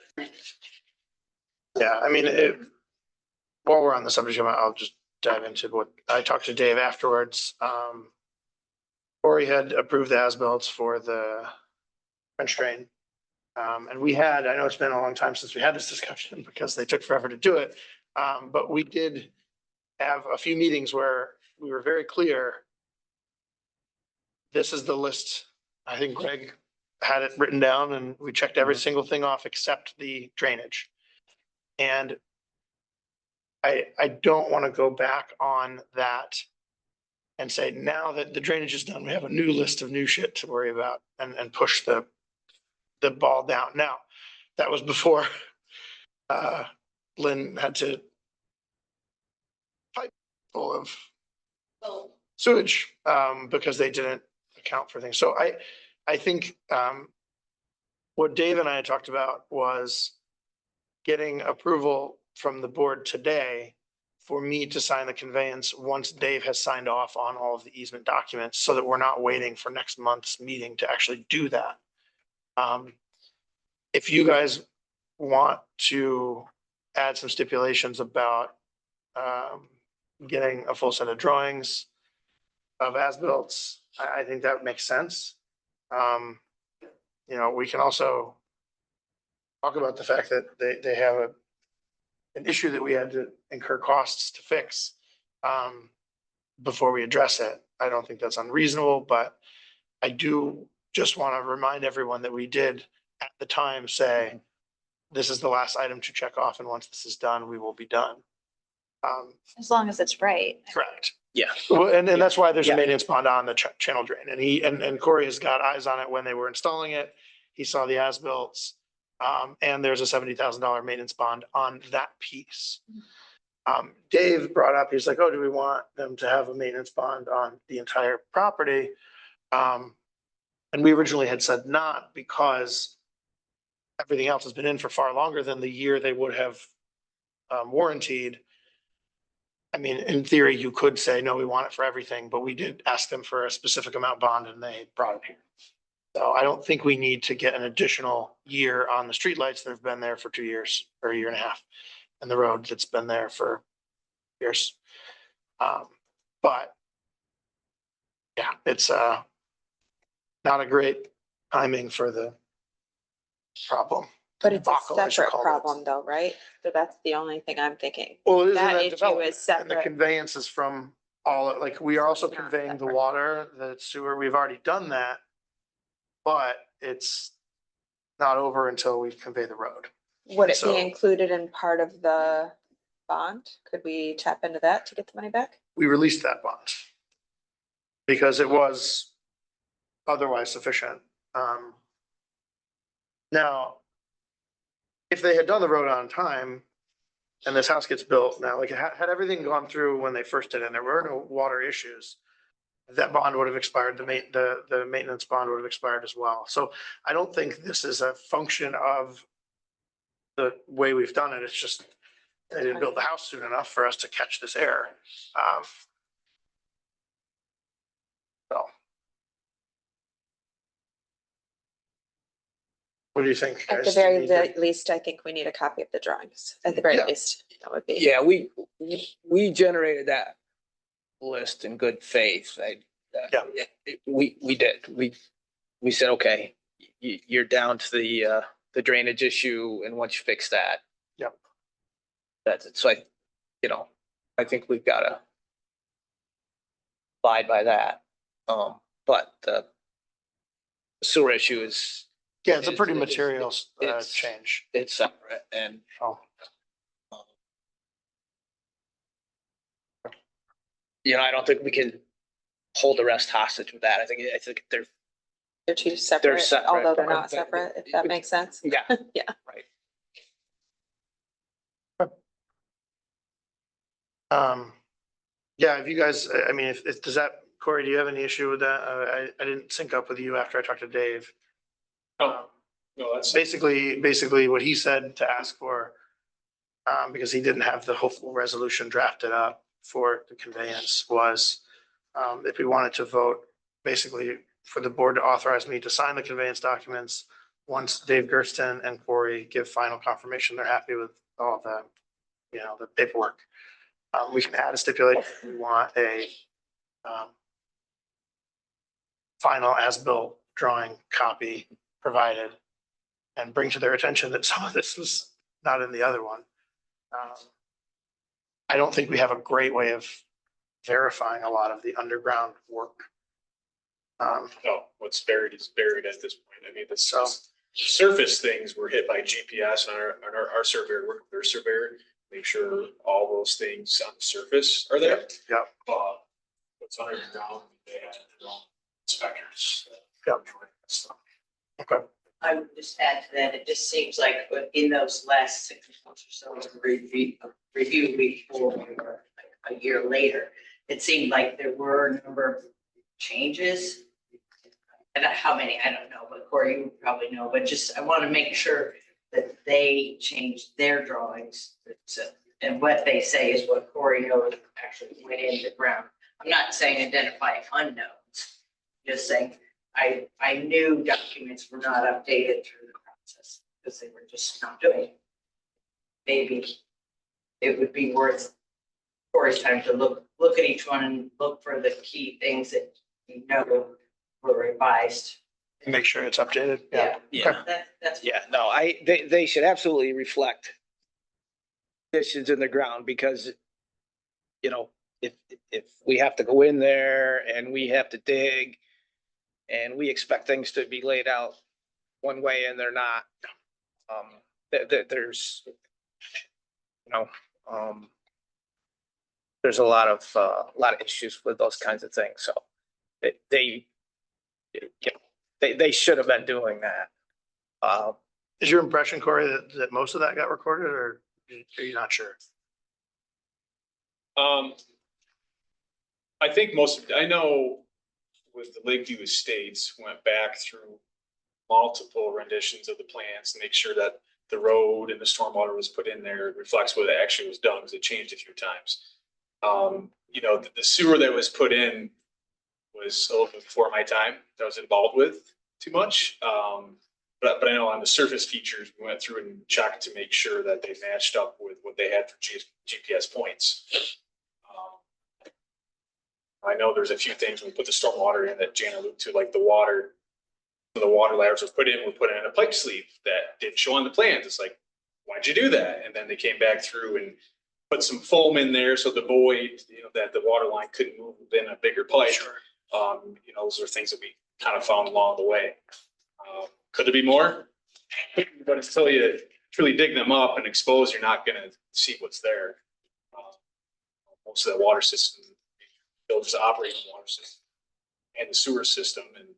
Yeah, I mean, while we're on the subject, I'll just dive into what I talked to Dave afterwards. Corey had approved the as-built for the French drain. And we had, I know it's been a long time since we had this discussion because they took forever to do it. But we did have a few meetings where we were very clear. This is the list. I think Greg had it written down and we checked every single thing off except the drainage. And I don't want to go back on that and say, now that the drainage is done, we have a new list of new shit to worry about and push the ball down. Now, that was before Lynn had to pipe full of sewage because they didn't account for things. So I think what Dave and I had talked about was getting approval from the board today for me to sign the conveyance once Dave has signed off on all of the easement documents so that we're not waiting for next month's meeting to actually do that. If you guys want to add some stipulations about getting a full set of drawings of as-built, I think that makes sense. You know, we can also talk about the fact that they have an issue that we had to incur costs to fix before we address it. I don't think that's unreasonable, but I do just want to remind everyone that we did at the time say, this is the last item to check off, and once this is done, we will be done. As long as it's right. Correct. Yeah. Well, and that's why there's a Yeah. maintenance bond on the channel drain, and and Corey has got eyes on it when they were installing it. He saw the as-built, and there's a $70,000 maintenance bond on that piece. Dave brought up, he's like, oh, do we want them to have a maintenance bond on the entire property? And we originally had said not, because everything else has been in for far longer than the year they would have warrantied. I mean, in theory, you could say, no, we want it for everything, but we did ask them for a specific amount bond and they brought it here. So I don't think we need to get an additional year on the streetlights that have been there for 2 years or a year and a half, and the road that's been there for years. But yeah, it's not a great timing for the problem. But it's a Debacle, I should separate call it. problem though, right? So that's the only thing I'm thinking. Well, it is in That that issue development, is and the separate. conveyance is from all, like, we are also It's not conveying the separate. water, the sewer, we've already done that. But it's not over until we convey the road. Would it So- be included in part of the bond? Could we tap into that to get the money back? We released that bond. Because it was otherwise sufficient. Now, if they had done the road on time and this house gets built now, like, had everything gone through when they first did it, and there were no water issues, that bond would have expired, the maintenance bond would have expired as well. So I don't think this is a function of the way we've done it. It's just they didn't build the house soon enough for us to catch this error. So. What do you think, At the guys? very Do you need to- least, I think we need a copy of the drawings. At the very Yeah. least, that would be. Yeah, we generated that list in good faith. We did. We said, okay, you're down to the drainage issue, and once you fix that. Yep. That's it. So I think we've gotta abide by that. But the sewer issue is, Yeah, it's a pretty it's- material it's- change. it's separate, and Oh, I don't think we can hold the rest hostage with that. I think they're, They're two separate, separate, although they're but- not separate, if that makes sense. yeah. Yeah. Right. Yeah, if you guys, I mean, if, does that, Corey, do you have any issue with that? I didn't sync up with you after I talked to Dave. No, that's. Basically what he said to ask for, because he didn't have the hopeful resolution drafted up for the conveyance, was if we wanted to vote, basically for the board to authorize me to sign the conveyance documents once Dave Gerston and Corey give final confirmation, they're happy with all the, the paperwork. We can add a stipulation, if we want a final as-built drawing copy provided, and bring to their attention that some of this was not in the other one. I don't think we have a great way of verifying a lot of the underground work. No, what's buried is buried at this point. I mean, So- surface things were hit by GPS and our surveyor worked with their surveyor, make sure all those things on the surface are there. Yep. What's underground, they had their own inspectors. Yep. Okay. I would just add to that, it just seems like in those last 6 months or so of review before, like a year later, it seemed like there were a number of changes. And how many, I don't know, but Corey, you probably know, but just, I want to make sure that they changed their drawings to and what they say is what Corey knows actually went in the ground. I'm not saying identify unknowns, just saying I knew documents were not updated through the process because they were just not doing it. Maybe it would be worth Corey's time to look at each one and look for the key things that you know were revised. Make sure it's updated. Yeah. Yeah. That's. Yeah, no, they should absolutely reflect conditions in the ground because, you know, if we have to go in there and we have to dig and we expect things to be laid out one way and they're not, there's, you know, there's a lot of issues with those kinds of things. So they should have been doing that. Is your impression, Corey, that most of that got recorded, or are you not sure? I think I know with the Lakeview Estates, went back through multiple renditions of the plans to make sure that the road and the stormwater was put in there reflects what actually was done, because it changed a few times. You know, the sewer that was put in was a little bit before my time that I was involved with too much. But I know on the surface features, we went through and checked to make sure that they matched up with what they had for GPS points. I know there's a few things when we put the stormwater in that Jan alluded to, like the water ladders were put in a pipe sleeve that didn't show on the plans. It's like, why'd you do that? And then they came back through and put some foam in there so the void, you know, that the water line couldn't move within a bigger pipe. Sure. You know, those are things that we kind of found along the way. Could there be more? But until you truly dig them up and expose, you're not going to see what's there. Most of the water system, they'll just operate the water system and the sewer system. And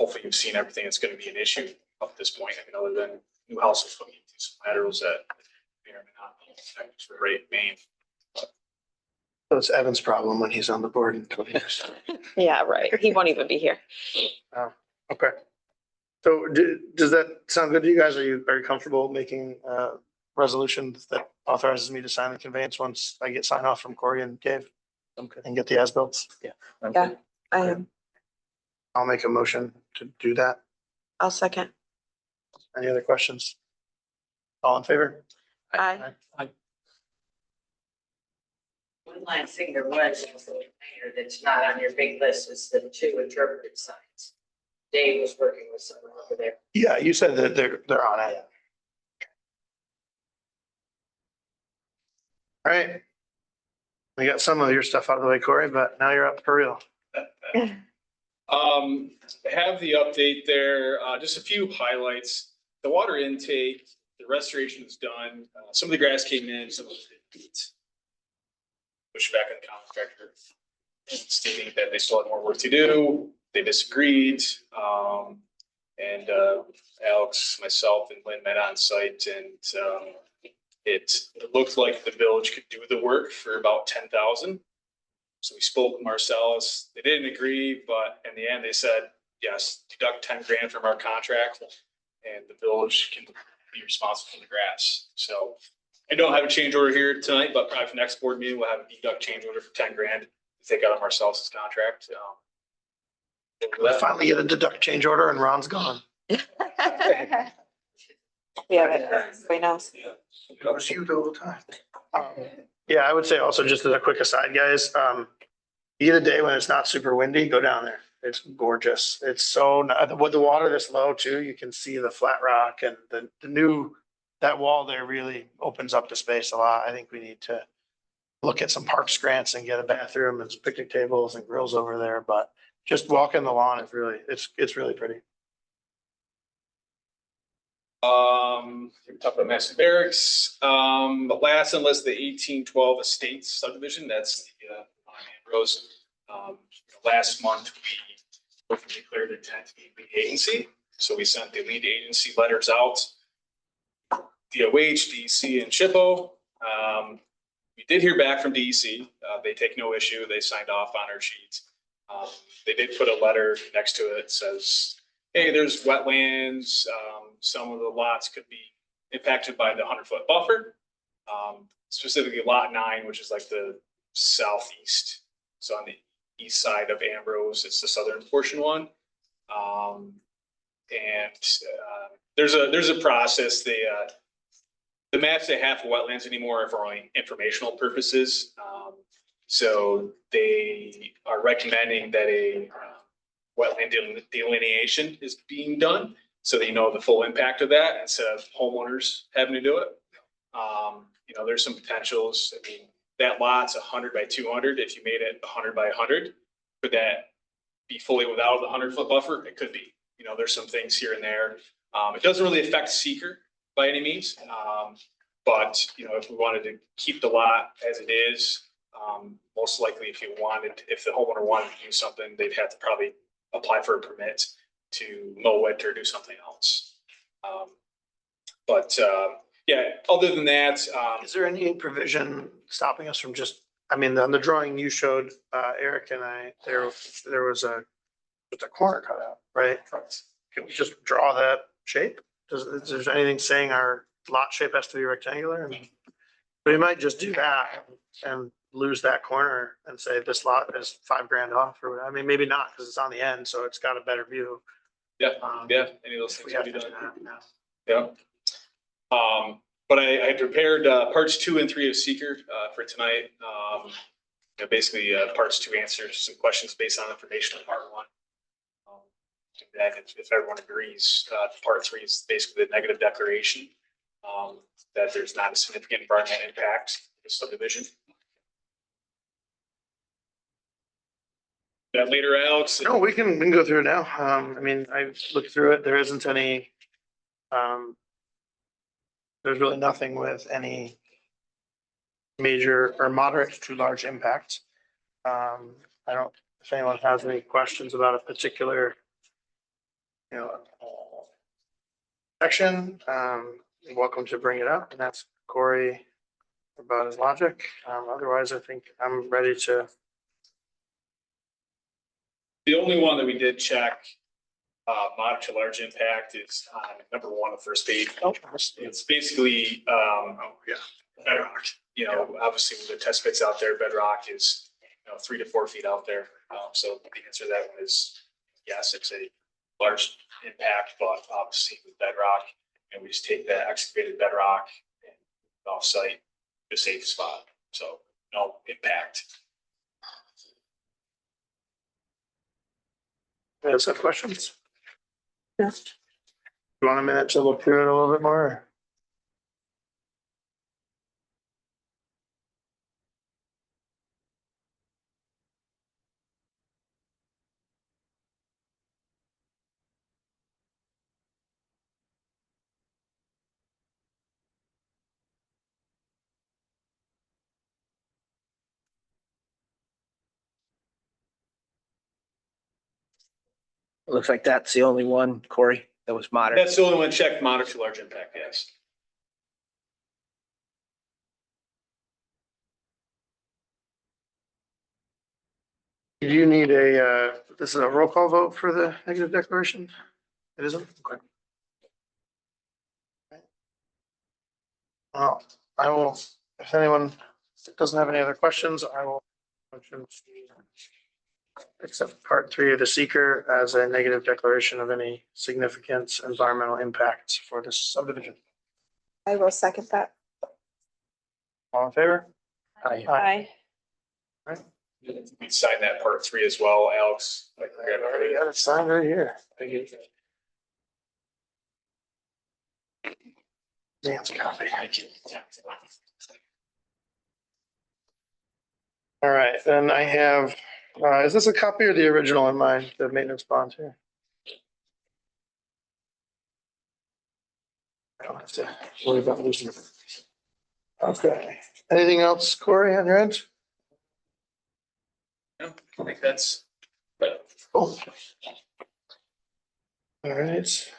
hopefully you've seen everything that's going to be an issue up at this point. I mean, other than new houses putting into some laterals that may or may not be connected to the right main. So it's Evan's problem when he's on the board in 20 years. Yeah, right. He won't even be here. Okay. So does that sound good to you guys? Are you comfortable making a resolution that authorizes me to sign the conveyance once I get sign off from Corey and Dave? Okay. And get the as-bills? Yeah, I am. I'll make a motion to do that. I'll second. Any other questions? All in favor? Aye. One last thing there was that's not on your big list is the 2 interpretive signs. Dave was working with someone over there. Yeah, you said that they're on it. All right. We got some of your stuff out of the way, Corey, but now you're up for real. Have the update there, just a few highlights. The water intake, the restoration is done. Some of the grass came in, some of it didn't. Push back on the contractor, stating that they still had more work to do. They disagreed. And Alex, myself, and Lynn met on site, and it looked like the village could do the work for about 10,000. So we spoke with Marcellus. They didn't agree, but in the end, they said, yes, deduct 10 grand from our contract, and the village can be responsible for the grass. So I don't have a change order here tonight, but probably for next board meeting, we'll have a deduct change order for 10 grand to take out of Marcellus's contract. We'll finally get a deduct change order and Ron's gone. Yeah, everybody knows. That was you the whole time. Yeah, I would say also, just as a quick aside, guys, you get a day when it's not super windy, go down there. It's gorgeous. It's so, with the water this low too, you can see the flat rock, and that wall there really opens up the space a lot. I think we need to look at some parks grants and get a bathroom and some picnic tables and grills over there, but just walking the lawn is really, it's really pretty. We talked about Master Barracks, but last unless the 1812 Estates subdivision, that's the Rose. Last month, we declared intent to be lead agency. So we sent the lead agency letters out, DOH, DEC, and SHPO. We did hear back from DEC. They take no issue. They signed off on our sheet. They did put a letter next to it that says, hey, there's wetlands. Some of the lots could be impacted by the 100-foot buffer. Specifically lot 9, which is like the southeast. So on the east side of Ambrose, it's the southern portion one. There's a process. The maps they have for wetlands anymore are for only informational purposes. So they are recommending that a wetland delineation is being done, so that you know the full impact of that instead of homeowners having to do it. There's some potentials. I mean, that lot's 100 by 200. If you made it 100 by 100, could that be fully without the 100-foot buffer? It could be. There's some things here and there. It doesn't really affect seeker by any means. But if we wanted to keep the lot as it is, most likely if the homeowner wanted to do something, they'd have to probably apply for a permit to mow it or do something else. Yeah, other than that, Is there any provision stopping us from just, I mean, on the drawing you showed, Eric and I, there was a corner cut out, right? Can we just draw that shape? Is there anything saying our lot shape has to be rectangular? We might just do that and lose that corner and say this lot is $5,000 off or whatever. I mean, maybe not because it's on the end, so it's got a better view. yeah, any of those If we things have can to be do done. that, yeah. Yeah. But I prepared parts 2 and 3 of seeker for tonight. Basically, parts 2 answers some questions based on information in part 1. And if everyone agrees, part 3 is basically the negative declaration that there's not a significant environmental impact in the subdivision. That later, Alex. No, we can go through it now. I mean, I've looked through it. There isn't any, there's really nothing with any major or moderate to large impact. I don't, if anyone has any questions about a particular, section, you're welcome to bring it up and ask Corey about his logic. Otherwise, I think I'm ready to. The only one that we did check, moderate to large impact, is on number 1 on the first page. It's basically bedrock. Obviously with the test pits out there, bedrock is 3 to 4 feet out there. So the answer to that one is yes, it's a large impact, but obviously with bedrock, we just take that excavated bedrock and off-site to a safe spot. So no impact. Yes, have questions? Yeah. You want a minute to look through it a little bit more? It looks like that's the only one, Corey, that was moderate. That's the only one checked, moderate to large impact, yes. Do you need this is a roll call vote for the negative declaration? It isn't? Okay. I will, if anyone doesn't have any other questions, I will motion to accept part 3 of the seeker as a negative declaration of any significant environmental impact for this subdivision. I will second that. All in favor? Aye. Aye. We sign that part 3 as well, Alex. I already got it signed right here. Thank you. Dan's copy. All right, then I have, is this a copy or the original in mine, the maintenance bond here? I don't have to worry about losing it. Okay, anything else, Corey, on your end? No, I think that's. Cool. All right.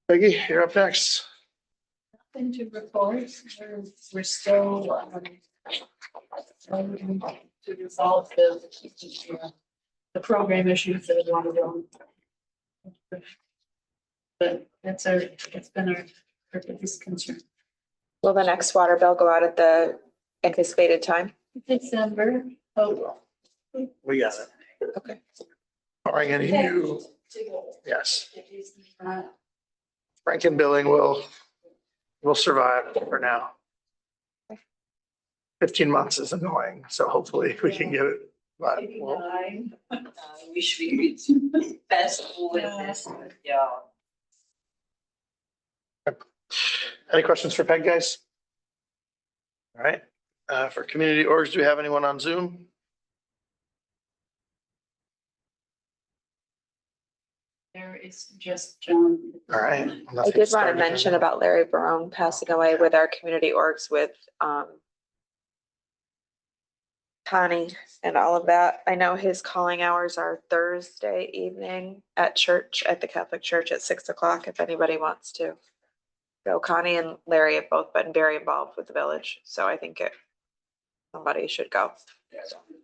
Peggy, you're up next. Nothing to report. We're still trying to resolve the program issues that are going on. But it's been is concerned. Will the next water bill go out at the anticipated time? December, oh. We got it. Okay. Barring any new, yes, It is not. Franken billing will survive for now. 15 months is annoying, so hopefully we can get it. But we'll- Wish we could fast forward this, yeah. Any questions for Peg, guys? All right, for community orgs, do we have anyone on Zoom? There is just John. All right. I did want to mention about Larry Barone passing away with our community orgs with Connie and all of that. I know his calling hours are Thursday evening at church, at the Catholic Church at 6 o'clock, if anybody wants to go. Connie and Larry have both been very involved with the village, so I think somebody should go.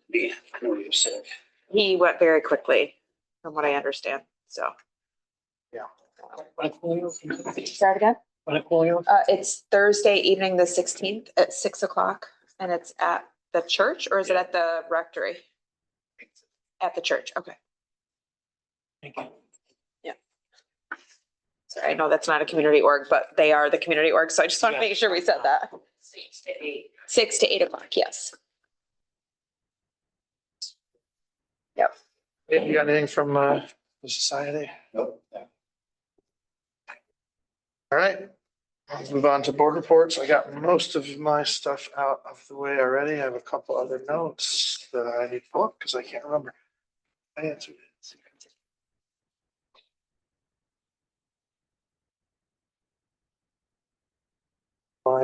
Yeah, I know you said. He went very quickly, from what I understand, so. Start again? It's Thursday evening, the 16th at 6 o'clock, and it's at the church, or is it at the rectory? At the church, okay. Thank you. Yeah. Sorry, I know that's not a community org, but they are the community org, so I just want to make sure we said that. 6 to 8. 6 to 8 o'clock, yes. Yep. You got anything from the society? Nope. All right, let's move on to board reports. I got most of my stuff out of the way already. I have a couple other notes that I need to pull up because I can't remember. I answered it.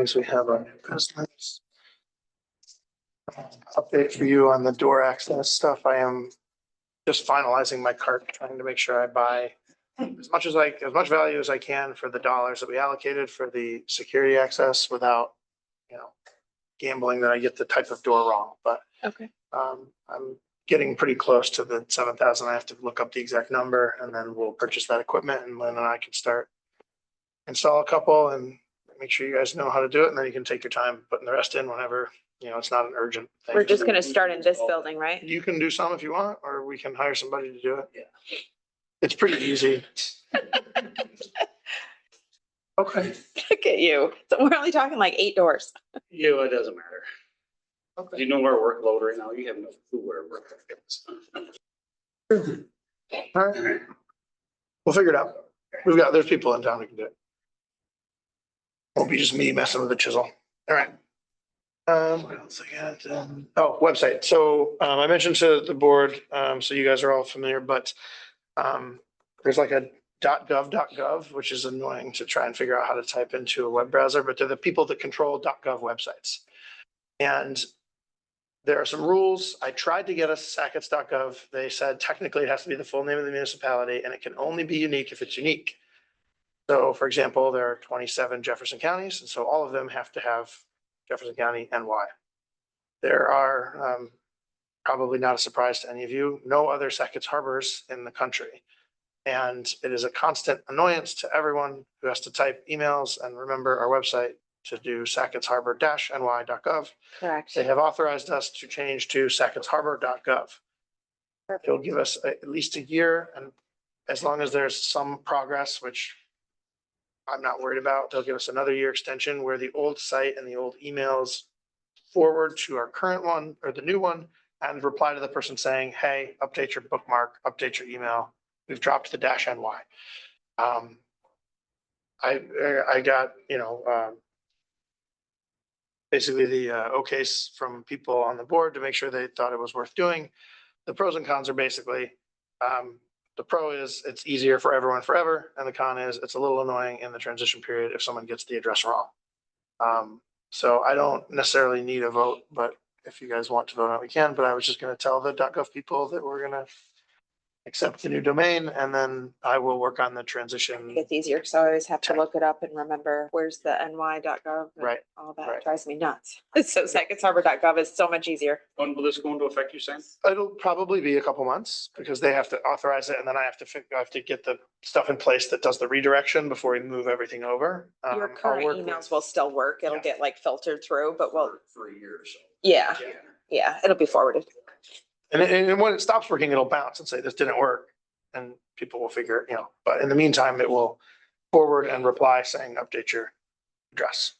As we have our new business. Update for you on the door access stuff. I am just finalizing my cart, trying to make sure I buy as much value as I can for the dollars that we allocated for the security access without, gambling that I get the type of door wrong, but Okay. I'm getting pretty close to the 7,000. I have to look up the exact number and then we'll purchase that equipment and Lynn and I can start install a couple and make sure you guys know how to do it. And then you can take your time putting the rest in whenever, it's not an urgent thing. We're just gonna start in this building, right? You can do some if you want, or we can hire somebody to do it. Yeah. It's pretty easy. Okay. Look at you. So we're only talking like 8 doors. Yeah, it doesn't matter. Okay. You know our workload right now, you have no clue where our work is. All right. We'll figure it out. There's people in town who can do it. Won't be just me messing with the chisel. All right. What else I got? Website. So, I mentioned to the board, so you guys are all familiar, but, there's like a .gov, which is annoying to try and figure out how to type into a web browser, but they're the people that control .gov websites. And there are some rules. I tried to get us sackets.gov. They said technically it has to be the full name of the municipality and it can only be unique if it's unique. So for example, there are 27 Jefferson counties, and so all of them have to have Jefferson County NY. There are, probably not a surprise to any of you, no other Sackett's Harbors in the country. And it is a constant annoyance to everyone who has to type emails and remember our website to do sacketsharbor-ny.gov. Correct. They have authorized us to change to sacketsharbor.gov. It'll give us at least a year, and as long as there's some progress, which I'm not worried about, they'll give us another year extension where the old site and the old emails forward to our current one or the new one and reply to the person saying, hey, update your bookmark, update your email. We've dropped the -ny. I got, basically the okays from people on the board to make sure they thought it was worth doing. The pros and cons are basically, the pro is it's easier for everyone forever. And the con is it's a little annoying in the transition period if someone gets the address wrong. So I don't necessarily need a vote, but if you guys want to vote on it, we can. But I was just going to tell the .gov people that we're going to accept the new domain, and then I will work on the transition. It's easier, so I always have to look it up and remember where's the ny.gov. and Right, All that right. drives me nuts. So sacketsharbor.gov is so much easier. When will this go into effect, you saying? It'll probably be a couple months because they have to authorize it and then I have to get the stuff in place that does the redirection before we move everything over. Your I'll current work emails with- will still work. It'll Yeah. get like filtered through, but well, For a year or so. yeah, yeah, it'll be forwarded. And when it stops working, it'll bounce and say this didn't work and people will figure, but in the meantime, it will forward and reply saying update your address.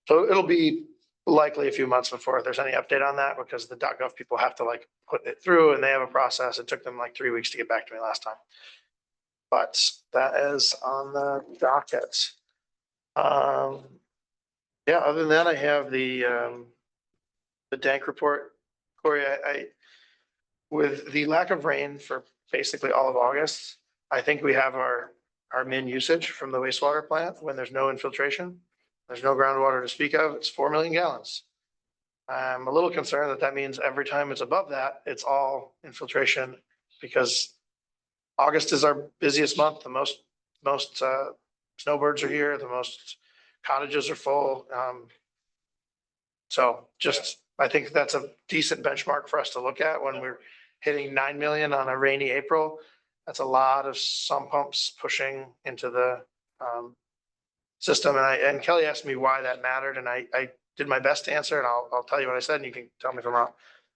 So it'll be likely a few months before there's any update on that because the .gov people have to like put it through and they have a process. It took them like 3 weeks to get back to me last time. But that is on the docket. Yeah, other than that, I have the dank report. Corey, with the lack of rain for basically all of August, I think we have our min usage from the wastewater plant when there's no infiltration. There's no groundwater to speak of. It's 4 million gallons. I'm a little concerned that means every time it's above that, it's all infiltration because August is our busiest month. The most snowbirds are here. The most cottages are full. So just, I think that's a decent benchmark for us to look at when we're hitting 9 million on a rainy April. That's a lot of sump pumps pushing into the system. And Kelly asked me why that mattered. And I did my best to answer and I'll tell you what I said and you can tell me if I'm wrong,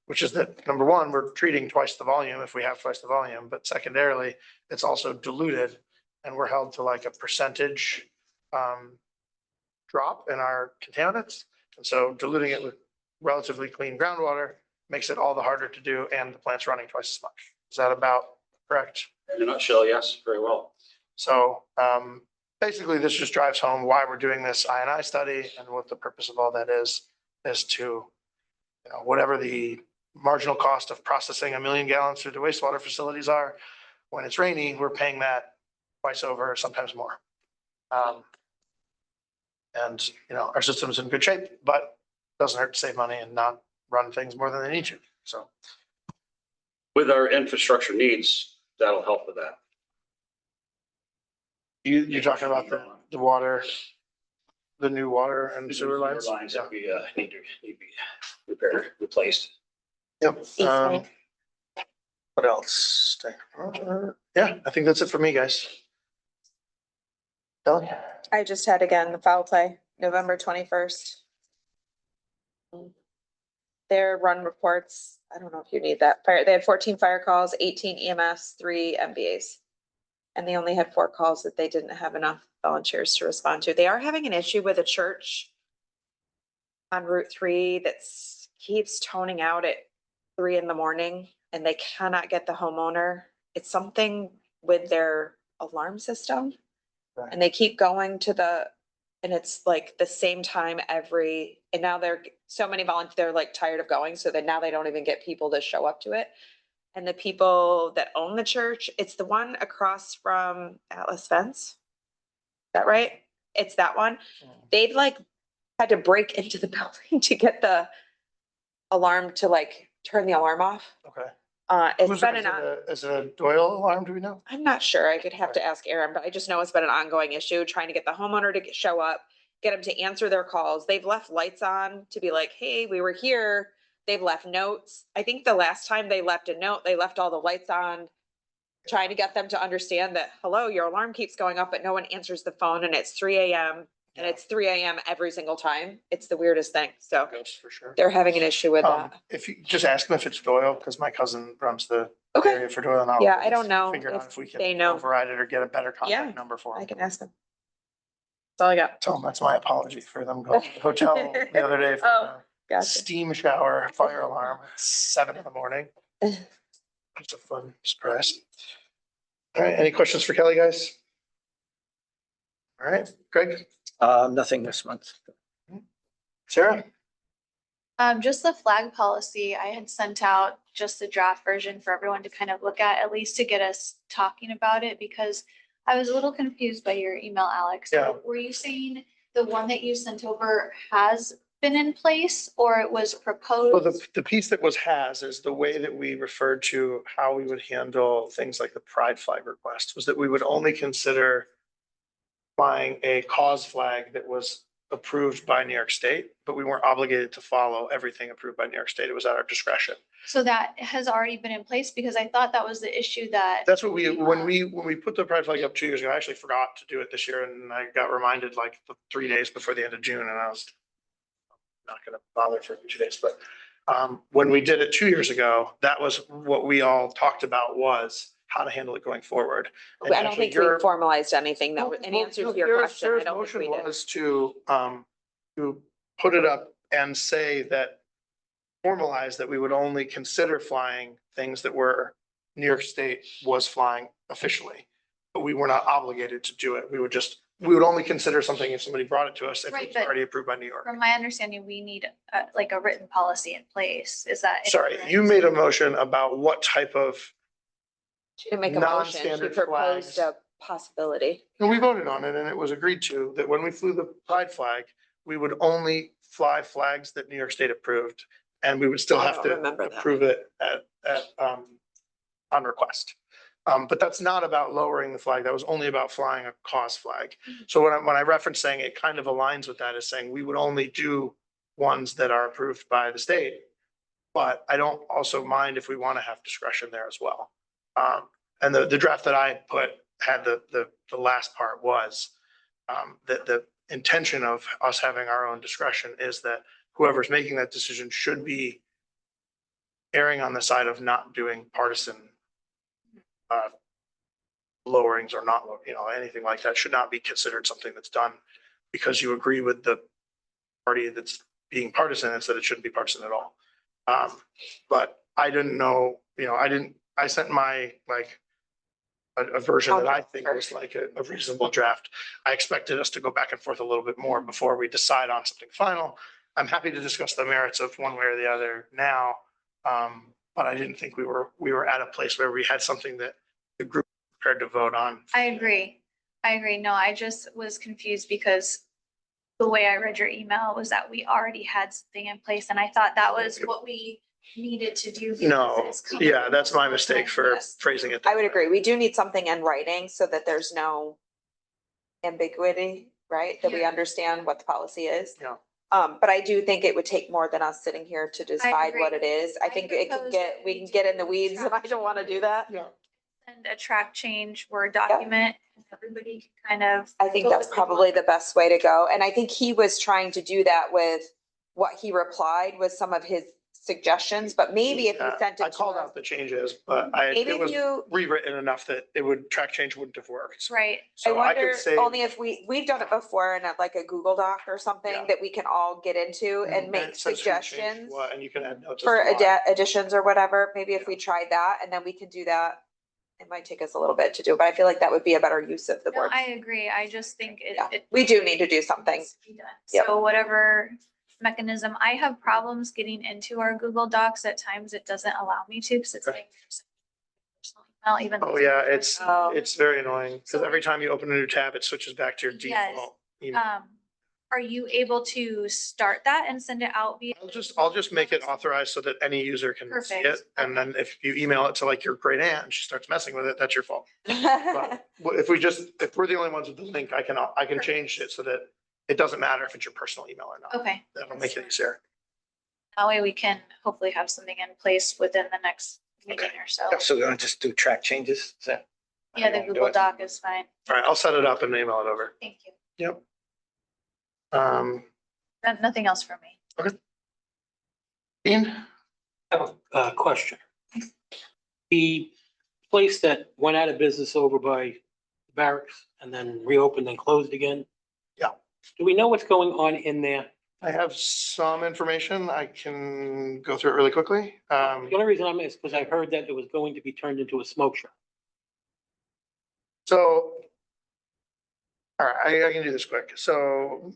which is that number one, we're treating twice the volume if we have twice the volume, but secondarily, it's also diluted and we're held to like a percentage drop in our contaminants. And so diluting it with relatively clean groundwater makes it all the harder to do and the plant's running twice as much. Is that about correct? In a nutshell, yes, very well. So basically this just drives home why we're doing this I&I study and what the purpose of all that is to, whatever the marginal cost of processing 1 million gallons through the wastewater facilities are, when it's rainy, we're paying that twice over, sometimes more. And, our system's in good shape, but doesn't hurt to save money and not run things more than they need to. So With our infrastructure needs, that'll help with that. you're talking about the water, the new water and sewer lines? Lines Yeah. that we need to be repaired, replaced. Yep. What else? Yeah, I think that's it for me, guys. Kelly? I just had again the foul play, November 21st. Their run reports, I don't know if you need that. They had 14 fire calls, 18 EMS, 3 MVAs. And they only had 4 calls that they didn't have enough volunteers to respond to. They are having an issue with a church on Route 3 that keeps toning out at 3 a.m. and they cannot get the homeowner. It's something with their alarm system. Right. And they keep going and it's like the same time and now they're so many volunteers, they're like tired of going. So now they don't even get people to show up to it. And the people that own the church, it's the one across from Atlas Fence. Is that right? It's that one. They've like had to break into the building to get the alarm to like turn the alarm off. Okay. It's been Is it a Doyle alarm? Do we know? I'm not sure. I could have to ask Aaron, but I just know it's been an ongoing issue, trying to get the homeowner to show up, get them to answer their calls. They've left lights on to be like, hey, we were here. They've left notes. I think the last time they left a note, they left all the lights on, trying to get them to understand that, hello, your alarm keeps going up, but no one answers the phone and it's 3 a.m. and it's 3 a.m. every single time. It's the weirdest thing. So Ghost for sure. they're having an issue with that. If you just ask them if it's Doyle, because my cousin runs the Okay. area for Doyle. And I'll Yeah, I don't know Figure out if if we they can know. override it or get a better Yeah, contact number for I them. can ask them. That's all I got. Tell them that's my apology for them going to the hotel the other day for Oh, a Gotcha. steam shower fire alarm at 7 a.m. It's a fun surprise. All right, any questions for Kelly, guys? All right, Greg, Nothing this month. Sarah? Just the flag policy, I had sent out just the draft version for everyone to kind of look at least to get us talking about it, because I was a little confused by your email, Alex. Yeah. Were you saying the one that you sent over has been in place or it was So proposed? the piece that was has is the way that we referred to how we would handle things like the pride flag request was that we would only consider flying a cause flag that was approved by New York State, but we weren't obligated to follow everything approved by New York State. It was at our discretion. So that has already been in place because I thought that was the issue that. That's what when we put the pride flag up 2 years ago, I actually forgot to do it this year and I got reminded like 3 days before the end of June and I was not gonna bother for 2 days, but when we did it 2 years ago, that was what we all talked about was how to handle it going forward. And I don't actually think we your- formalized anything that, in Well, answer no, to your Sarah's- question, I Sarah's don't think motion we did. was to put it up and say that formalize that we would only consider flying things that were New York State was flying officially. But we were not obligated to do it. We would only consider something if somebody brought it to us if Right, it's but already approved by New York. From my understanding, we need like a written policy in place. Is that? Sorry, incorrect? you made a motion about what type of, She didn't make a motion, she non-standard proposed flags. a possibility. and we voted on it and it was agreed to that when we flew the pride flag, we would only fly flags that New York State approved. And we would still I have don't to remember that. approve it on request. But that's not about lowering the flag. That was only about flying a cause flag. So when I reference saying it kind of aligns with that is saying we would only do ones that are approved by the state. But I don't also mind if we want to have discretion there as well. And the draft that I put had the last part was that the intention of us having our own discretion is that whoever's making that decision should be erring on the side of not doing partisan lowerings or not, anything like that should not be considered something that's done because you agree with the party that's being partisan and said it shouldn't be partisan at all. But I didn't know, I sent my a version that I think was like a reasonable draft. I expected us to go back and forth a little bit more before we decide on something final. I'm happy to discuss the merits of one way or the other now. But I didn't think we were at a place where we had something that the group was prepared to vote on. I agree. No, I just was confused because the way I read your email was that we already had something in place and I thought that was what we needed to do. because No, it's coming yeah, that's my mistake for Yes. phrasing it. I would agree. We do need something in writing so that there's no ambiguity, right? That we Yeah. understand what the policy is. Yeah. But I do think it would take more than us sitting here to decide what agree. it is. I I think it can propose get, that we we can get do in the weeds and I don't want to do that. Yeah. Send a track change Word document. And everybody can kind of. I think go that's with it. probably the best way to go. And I think he was trying to do that with what he replied with some of his suggestions, but maybe if you Yeah, sent I it to called us. out the changes, but Maybe it if was you, rewritten enough that track change wouldn't have worked. Right. I So I wonder, could say. only if we've done it before in like a Google Doc or something Yeah. that we can all get into and make it says who changed suggestions what, and you can add notes. as for to why. additions or whatever. Maybe if we tried that and then we can do that. It might take us a little bit to do, but I feel like that would be a better use of the No, word. I agree. I just think Yeah, it. we do need to do something. needs to be done. Yep. So whatever mechanism, I have problems getting into our Google Docs. At times it doesn't allow me to, because it's Okay. like. personal email, even. Oh, though yeah, it's Oh. very annoying because So- every time you open a new tab, it switches back to your Yes. default email. Are you able to start that and send it out via? I'll just make it authorized so that any user can see it. Perfect. And then if you email it to like your great aunt and she starts messing with it, that's your fault. But if we're the only ones with the link, I can change it so that it doesn't matter if it's your personal email or not. Okay. That'll make it easier. That way we can hopefully have something in place within the next meeting Okay. or so. So we're gonna just do track changes? Is that? Yeah, the how you wanna do Google it? Doc is fine. All right, I'll set it up and email it over. Thank you. Yep. Nothing else for me. Dean? I have a question. The place that went out of business over by the barracks and then reopened and closed again? Yeah. Do we know what's going on in there? I have some information. I can go through it really quickly. The only reason I'm is because I heard that it was going to be turned into a smoke shop. So, all right, I can do this quick. So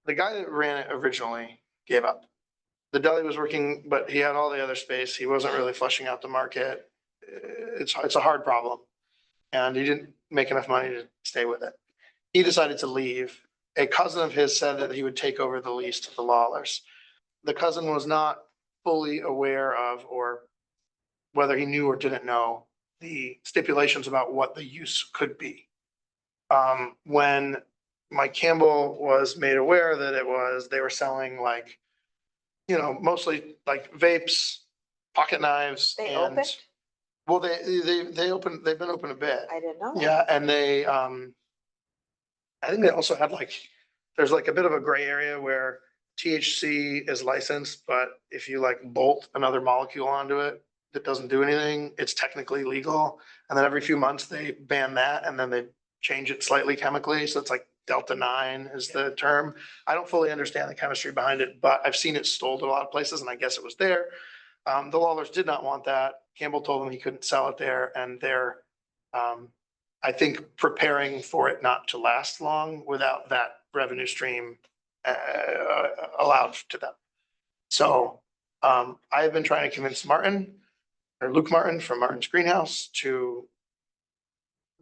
the guy that ran it originally gave up. The deli was working, but he had all the other space. He wasn't really flushing out the market. It's a hard problem. And he didn't make enough money to stay with it. He decided to leave a cousin of his said that he would take over the lease to the Lawlers. The cousin was not fully aware of, or whether he knew or didn't know, the stipulations about what the use could be. When Mike Campbell was made aware that they were selling like, mostly like vapes, pocket knives They and. opened? Well, they've been open a bit. I didn't know. that. Yeah, and I think they also had like, there's like a bit of a gray area where THC is licensed, but if you like bolt another molecule onto it that doesn't do anything, it's technically legal. And then every few months they ban that and then they change it slightly chemically. So it's like Delta 9 is the term. I don't fully understand the chemistry behind it, but I've seen it sold a lot of places and I guess it was there. The Lawlers did not want that. Campbell told them he couldn't sell it there and they're, I think, preparing for it not to last long without that revenue stream allowed to them. So I have been trying to convince Luke Martin from Martin's Greenhouse to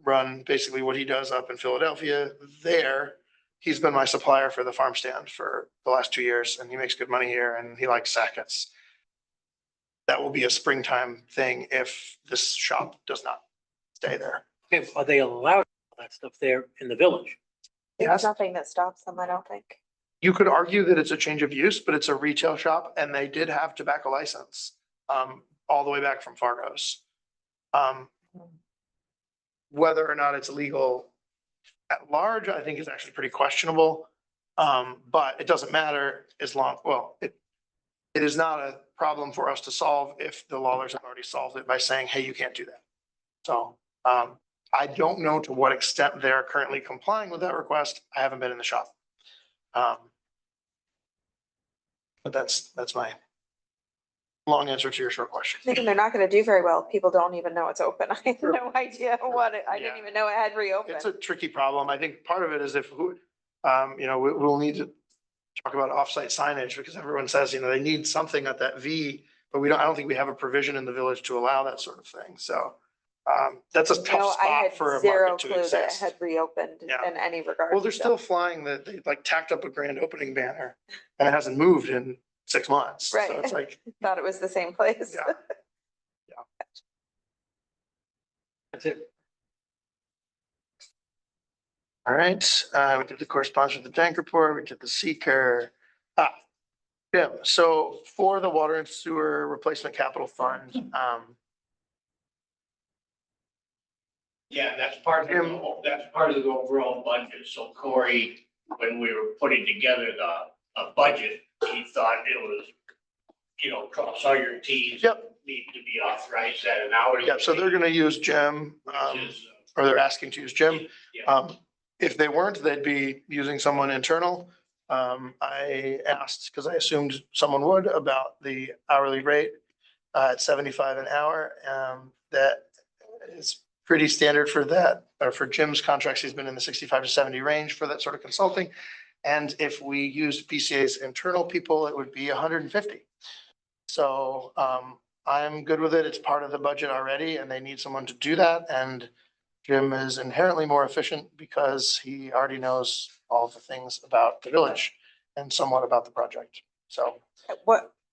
run basically what he does up in Philadelphia there. He's been my supplier for the farm stand for the last 2 years and he makes good money here and he likes Sackett's. That will be a springtime thing if this shop does not stay there. Okay, are they allowed that stuff there in the village? There's Yes, nothing that stops them, I don't think. you could argue that it's a change of use, but it's a retail shop and they did have tobacco license all the way back from Fargo's. Whether or not it's legal at large, I think is actually pretty questionable. But it doesn't matter as long, it is not a problem for us to solve if the Lawlers have already solved it by saying, hey, you can't do that. So I don't know to what extent they're currently complying with that request. I haven't been in the shop. But that's my long answer to your short question. Thinking they're not gonna do very well. People don't even know it's open. I have no idea I didn't Yeah. even know it had reopened. It's a tricky problem. I think part of it is we'll need to talk about offsite signage because everyone says, they need something at that V, but I don't think we have a provision in the village to allow that sort of thing. So that's a No, tough I spot had for a zero market to clue that it exist. had reopened Yeah. in any regard. Well, they're so. still flying they like tacked up a grand opening banner and it hasn't moved in 6 months. So Right. it's like, Thought it was the same place. yeah. That's it. All right, we did the correspondence with the tank report, we did the seeker. Jim, so for the water and sewer replacement capital fund, Yeah, that's part of the overall budget. So Corey, when we were putting together a budget, he thought it was, cross all your Ts. Yep. Need to be authorized at an hourly. yeah, so they're gonna use Jim, Which is, or they're asking to use Jim. yeah. If they weren't, they'd be using someone internal. I asked, because I assumed someone would, about the hourly rate at 75 an hour. That is pretty standard for that, or for Jim's contracts. He's been in the 65 to 70 range for that sort of consulting. And if we used BCA's internal people, it would be 150. So I'm good with it. It's part of the budget already and they need someone to do that. And Jim is inherently more efficient because he already knows all the things about the village and somewhat about the project. So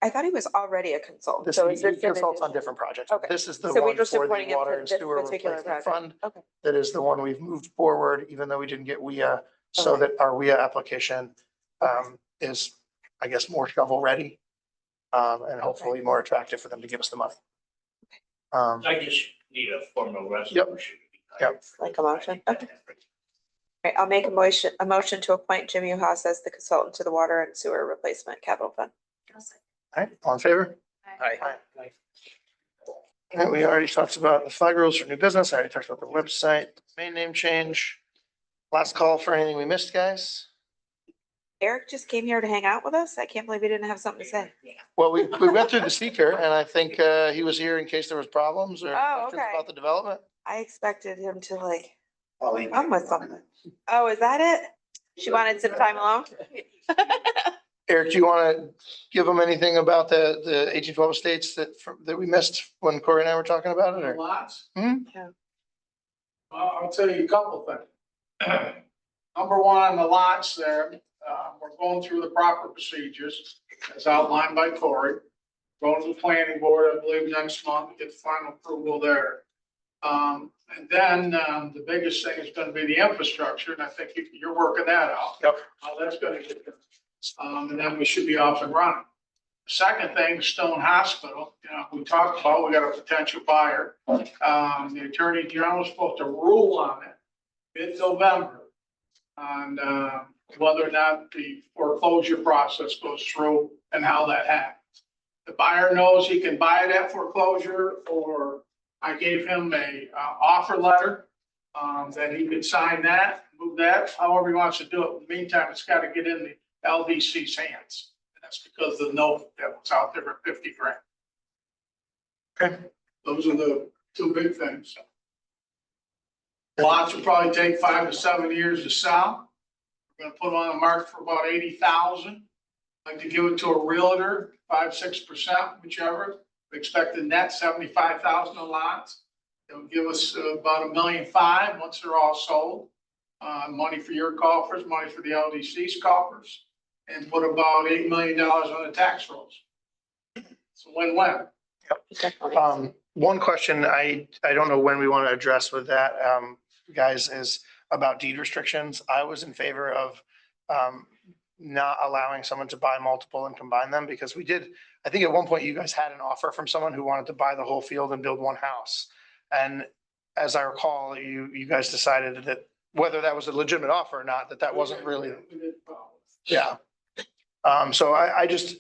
I thought he was already a consultant. this, So he is this? in consults on addition? different projects. Okay. This is the So we're one just for appointing the him water for and this sewer particular replacement project. fund. Okay. That is the one we've moved forward, even though we didn't get WIA, so Okay. that our WIA application is, I guess, more shovel ready. And hopefully more attractive for them to give us the money. I just need a formal resolution. Yep. Like a motion? Okay. All right, I'll make a motion to appoint Jim Uhas as the consultant to the water and sewer replacement capital fund. All right, all in favor? Aye. All right, we already talked about the flag rules for new business. I already talked about the website, main name change. Last call for anything we missed, guys. Eric just came here to hang out with us. I can't believe he didn't have something to say. Well, we went through the seeker and I think he was here in case there was problems or Oh, questions okay. about the development. I expected him to I'll leave. come with something. Oh, is that it? She wanted some time alone? Eric, do you want to give them anything about the 1812 estates that we missed when Corey and I were talking about it or? Lots? Hmm? Yeah. I'll tell you a couple things. number one, on the lots there, we're going through the proper procedures as outlined by Corey. Going to the planning board, I believe, next month, get final approval there. And then, the biggest thing is gonna be the infrastructure, and I think you're working that out. Yep. How that's gonna get done. And then we should be off and running. Second thing, Stone Hospital, we talked about, we got a potential buyer. The Attorney General is supposed to rule on it mid-November on, whether or not the foreclosure process goes through and how that happens. The buyer knows he can buy it at foreclosure, or I gave him a offer letter that he could sign that, move that, however he wants to do it. In the meantime, it's got to get in the LDC's hands. And that's because of the note that was out there for 50 grand. Okay. Those are the two big things. Lots will probably take 5 to 7 years to sell. We're gonna put them on the market for about 80,000. Like to give it to a realtor, 5-6%, whichever. We expect the net 75,000 a lot. It'll give us about $1.5 million once they're all sold. Money for your coffers, money for the LDC's coffers, and put about $8 million on the tax rolls. It's a win-win. Definitely. One question I don't know when we want to address with that, guys, is about deed restrictions. I was in favor of not allowing someone to buy multiple and combine them, because we did, I think at one point you guys had an offer from someone who wanted to buy the whole field and build one house. And as I recall, you guys decided that whether that was a legitimate offer or not, that wasn't really, yeah. So I just,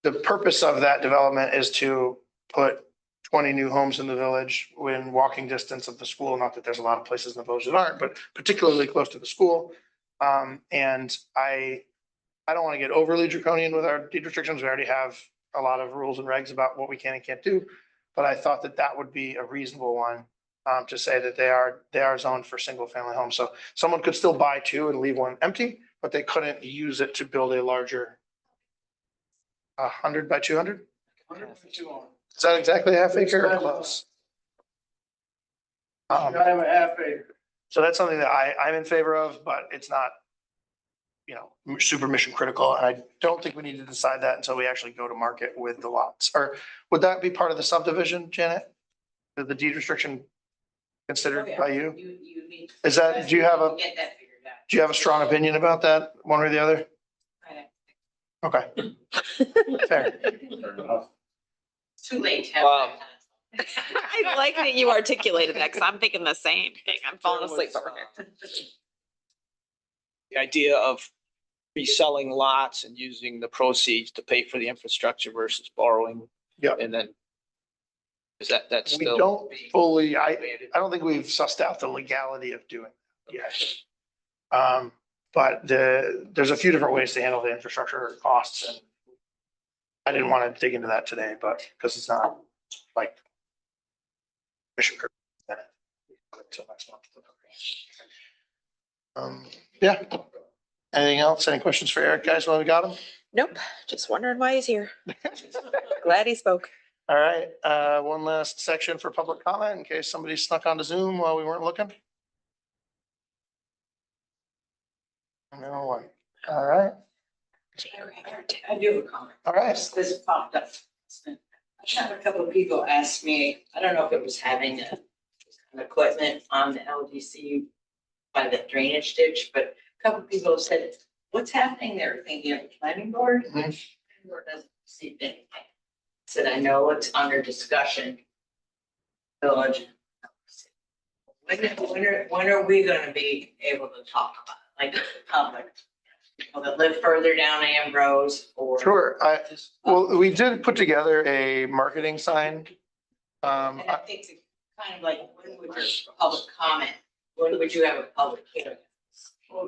the purpose of that development is to put 20 new homes in the village within walking distance of the school. Not that there's a lot of places in the village that aren't, but particularly close to the school. And I don't want to get overly draconian with our deed restrictions. We already have a lot of rules and regs about what we can and can't do. But I thought that would be a reasonable one, to say that they are zoned for single family homes. So someone could still buy two and leave one empty, but they couldn't use it to build a larger 100 by 200. Is that exactly a half acre or close? Gotta have a half acre. So that's something that I'm in favor of, but it's not, super mission critical. And I don't think we need to decide that until we actually go to market with the lots. Or would that be part of the subdivision, Janet? The deed restriction considered by you? You need. Is that, do you have a, Get that figured out. do you have a strong opinion about that, one or the other? Okay, fair. Too late to have. that. I like that you articulated that, because I'm thinking the same thing. I'm falling asleep over here. The idea of reselling lots and using the proceeds to pay for the infrastructure versus borrowing. Yep. And then that's We still. don't fully, I don't think we've sussed out the legality of doing it yet. But there's a few different ways to handle the infrastructure costs, and I didn't want to dig into that today, but because it's not like mission critical. Until next month. Yeah. Anything else? Any questions for Eric, guys, while we got him? Nope, just wondering why he's here. Glad he spoke. All right, one last section for public comment in case somebody snuck onto Zoom while we weren't looking. No one. All right, I do have a comment. all right. This popped up. I had a couple of people ask me, I don't know if it was having an equipment on the LDC by the drainage ditch, but a couple of people said, what's happening there? Thinking of the planning board? Mhm. Planning board doesn't see anything. Said, I know it's under discussion. Village. When are we gonna be able to talk about it, like the public? People that live further down Ambrose or? Sure. Well, we did put together a marketing sign. And I think it's kind of like, when would your public comment, when would you have a public hearing?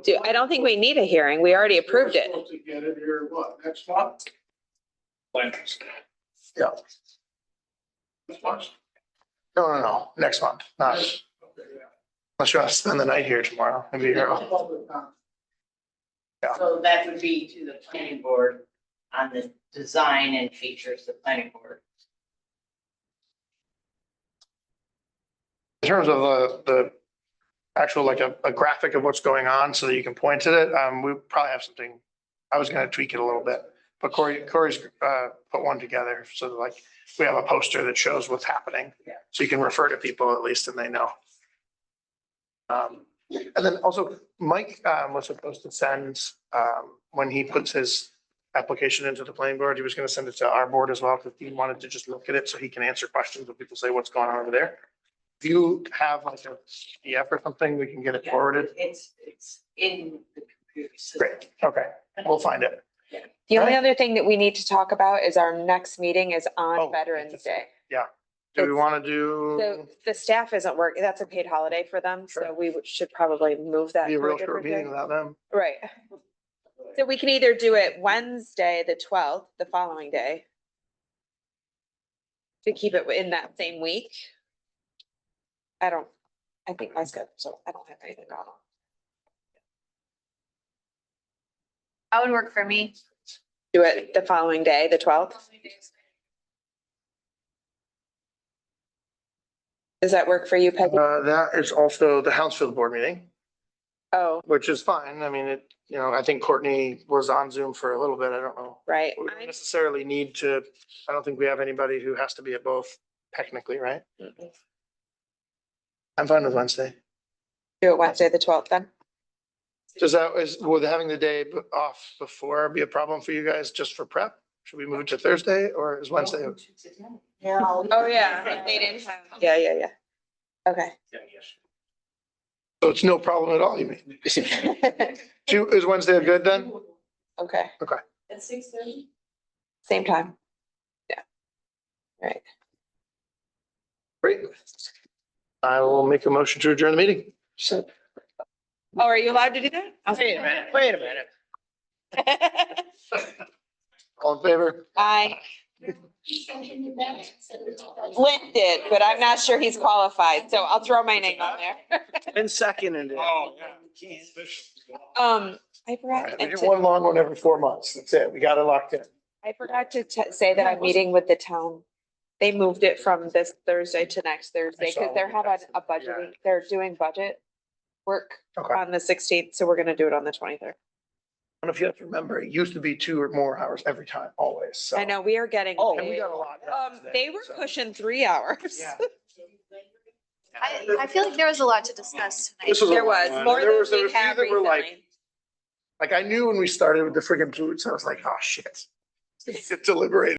Dude, I don't think we need a hearing. We already approved it. We're supposed to get it here, what, next month? Yeah. Next month? No, next month, not Okay, yeah. unless you want to spend the night here tomorrow. Maybe here. So that would be to the planning board on the design and features, the planning board. In terms of the actual, like a graphic of what's going on so that you can point to it. We probably have something, I was gonna tweak it a little bit, but Corey's put one together so that like we have a poster that shows what's happening. So you can refer to people at least and they know. And then also Mike was supposed to send, when he puts his application into the planning board, he was gonna send it to our board as well, because he wanted to just look at it so he can answer questions when people say what's going on over there. If you have like a PDF or something, we can get it forwarded. It's in the computer system. Great, okay, we'll find it. The only other thing that we need to talk about is our next meeting is Oh, on Veterans Day. Do we want to do, So the staff isn't working, that's a paid holiday for them, so Sure. we should probably move that. be a to real different short meeting day. without them? Right. So we can either do it Wednesday, the 12th, the following day, to keep it in that same week. I think my schedule, so I don't have anything on. That would work for me. Do it the following day, the 12th. Does that work for you, Peggy? That is also the Hounsfield board meeting, Oh, which is fine. I mean, I think Courtney was on Zoom for a little bit. I don't know. right. We don't necessarily need to, I don't think we have anybody who has to be at both technically, right? I'm fine with Wednesday. Do it Wednesday, the 12th then. Would having the day off before be a problem for you guys just for prep? Should we move it to Thursday or is Wednesday? Oh, yeah. They didn't have. Yeah. Okay. So it's no problem at all, you mean? Is Wednesday good then? Okay, At 6:30? same time. Yeah. All right. Great. I will make a motion to adjourn the meeting. Oh, are you allowed to do that? Wait a minute. All in favor? I, Lynn did, but I'm not sure he's qualified, so I'll throw my name on there. Been seconded. Oh, I forgot, We do one long one every 4 months. That's it. We got it locked in. I forgot to say that I'm meeting with the town. They moved it from this Thursday to next Thursday, saw because they're having a Yeah. budgeting, they're doing budget work Okay. on the 16th, so we're gonna do it on the 23rd. I don't know if you have to remember, it used to be 2 or more hours every time, always. So. I know, we are getting. Oh, and we got a lot. done They today, were so. pushing 3 hours. Yeah. I feel like there was a lot to discuss tonight. This was a There long was one. more There than was a we few have that were like, recently. I knew when we started with the friggin' boots, I was like, oh, shit. Deliberate.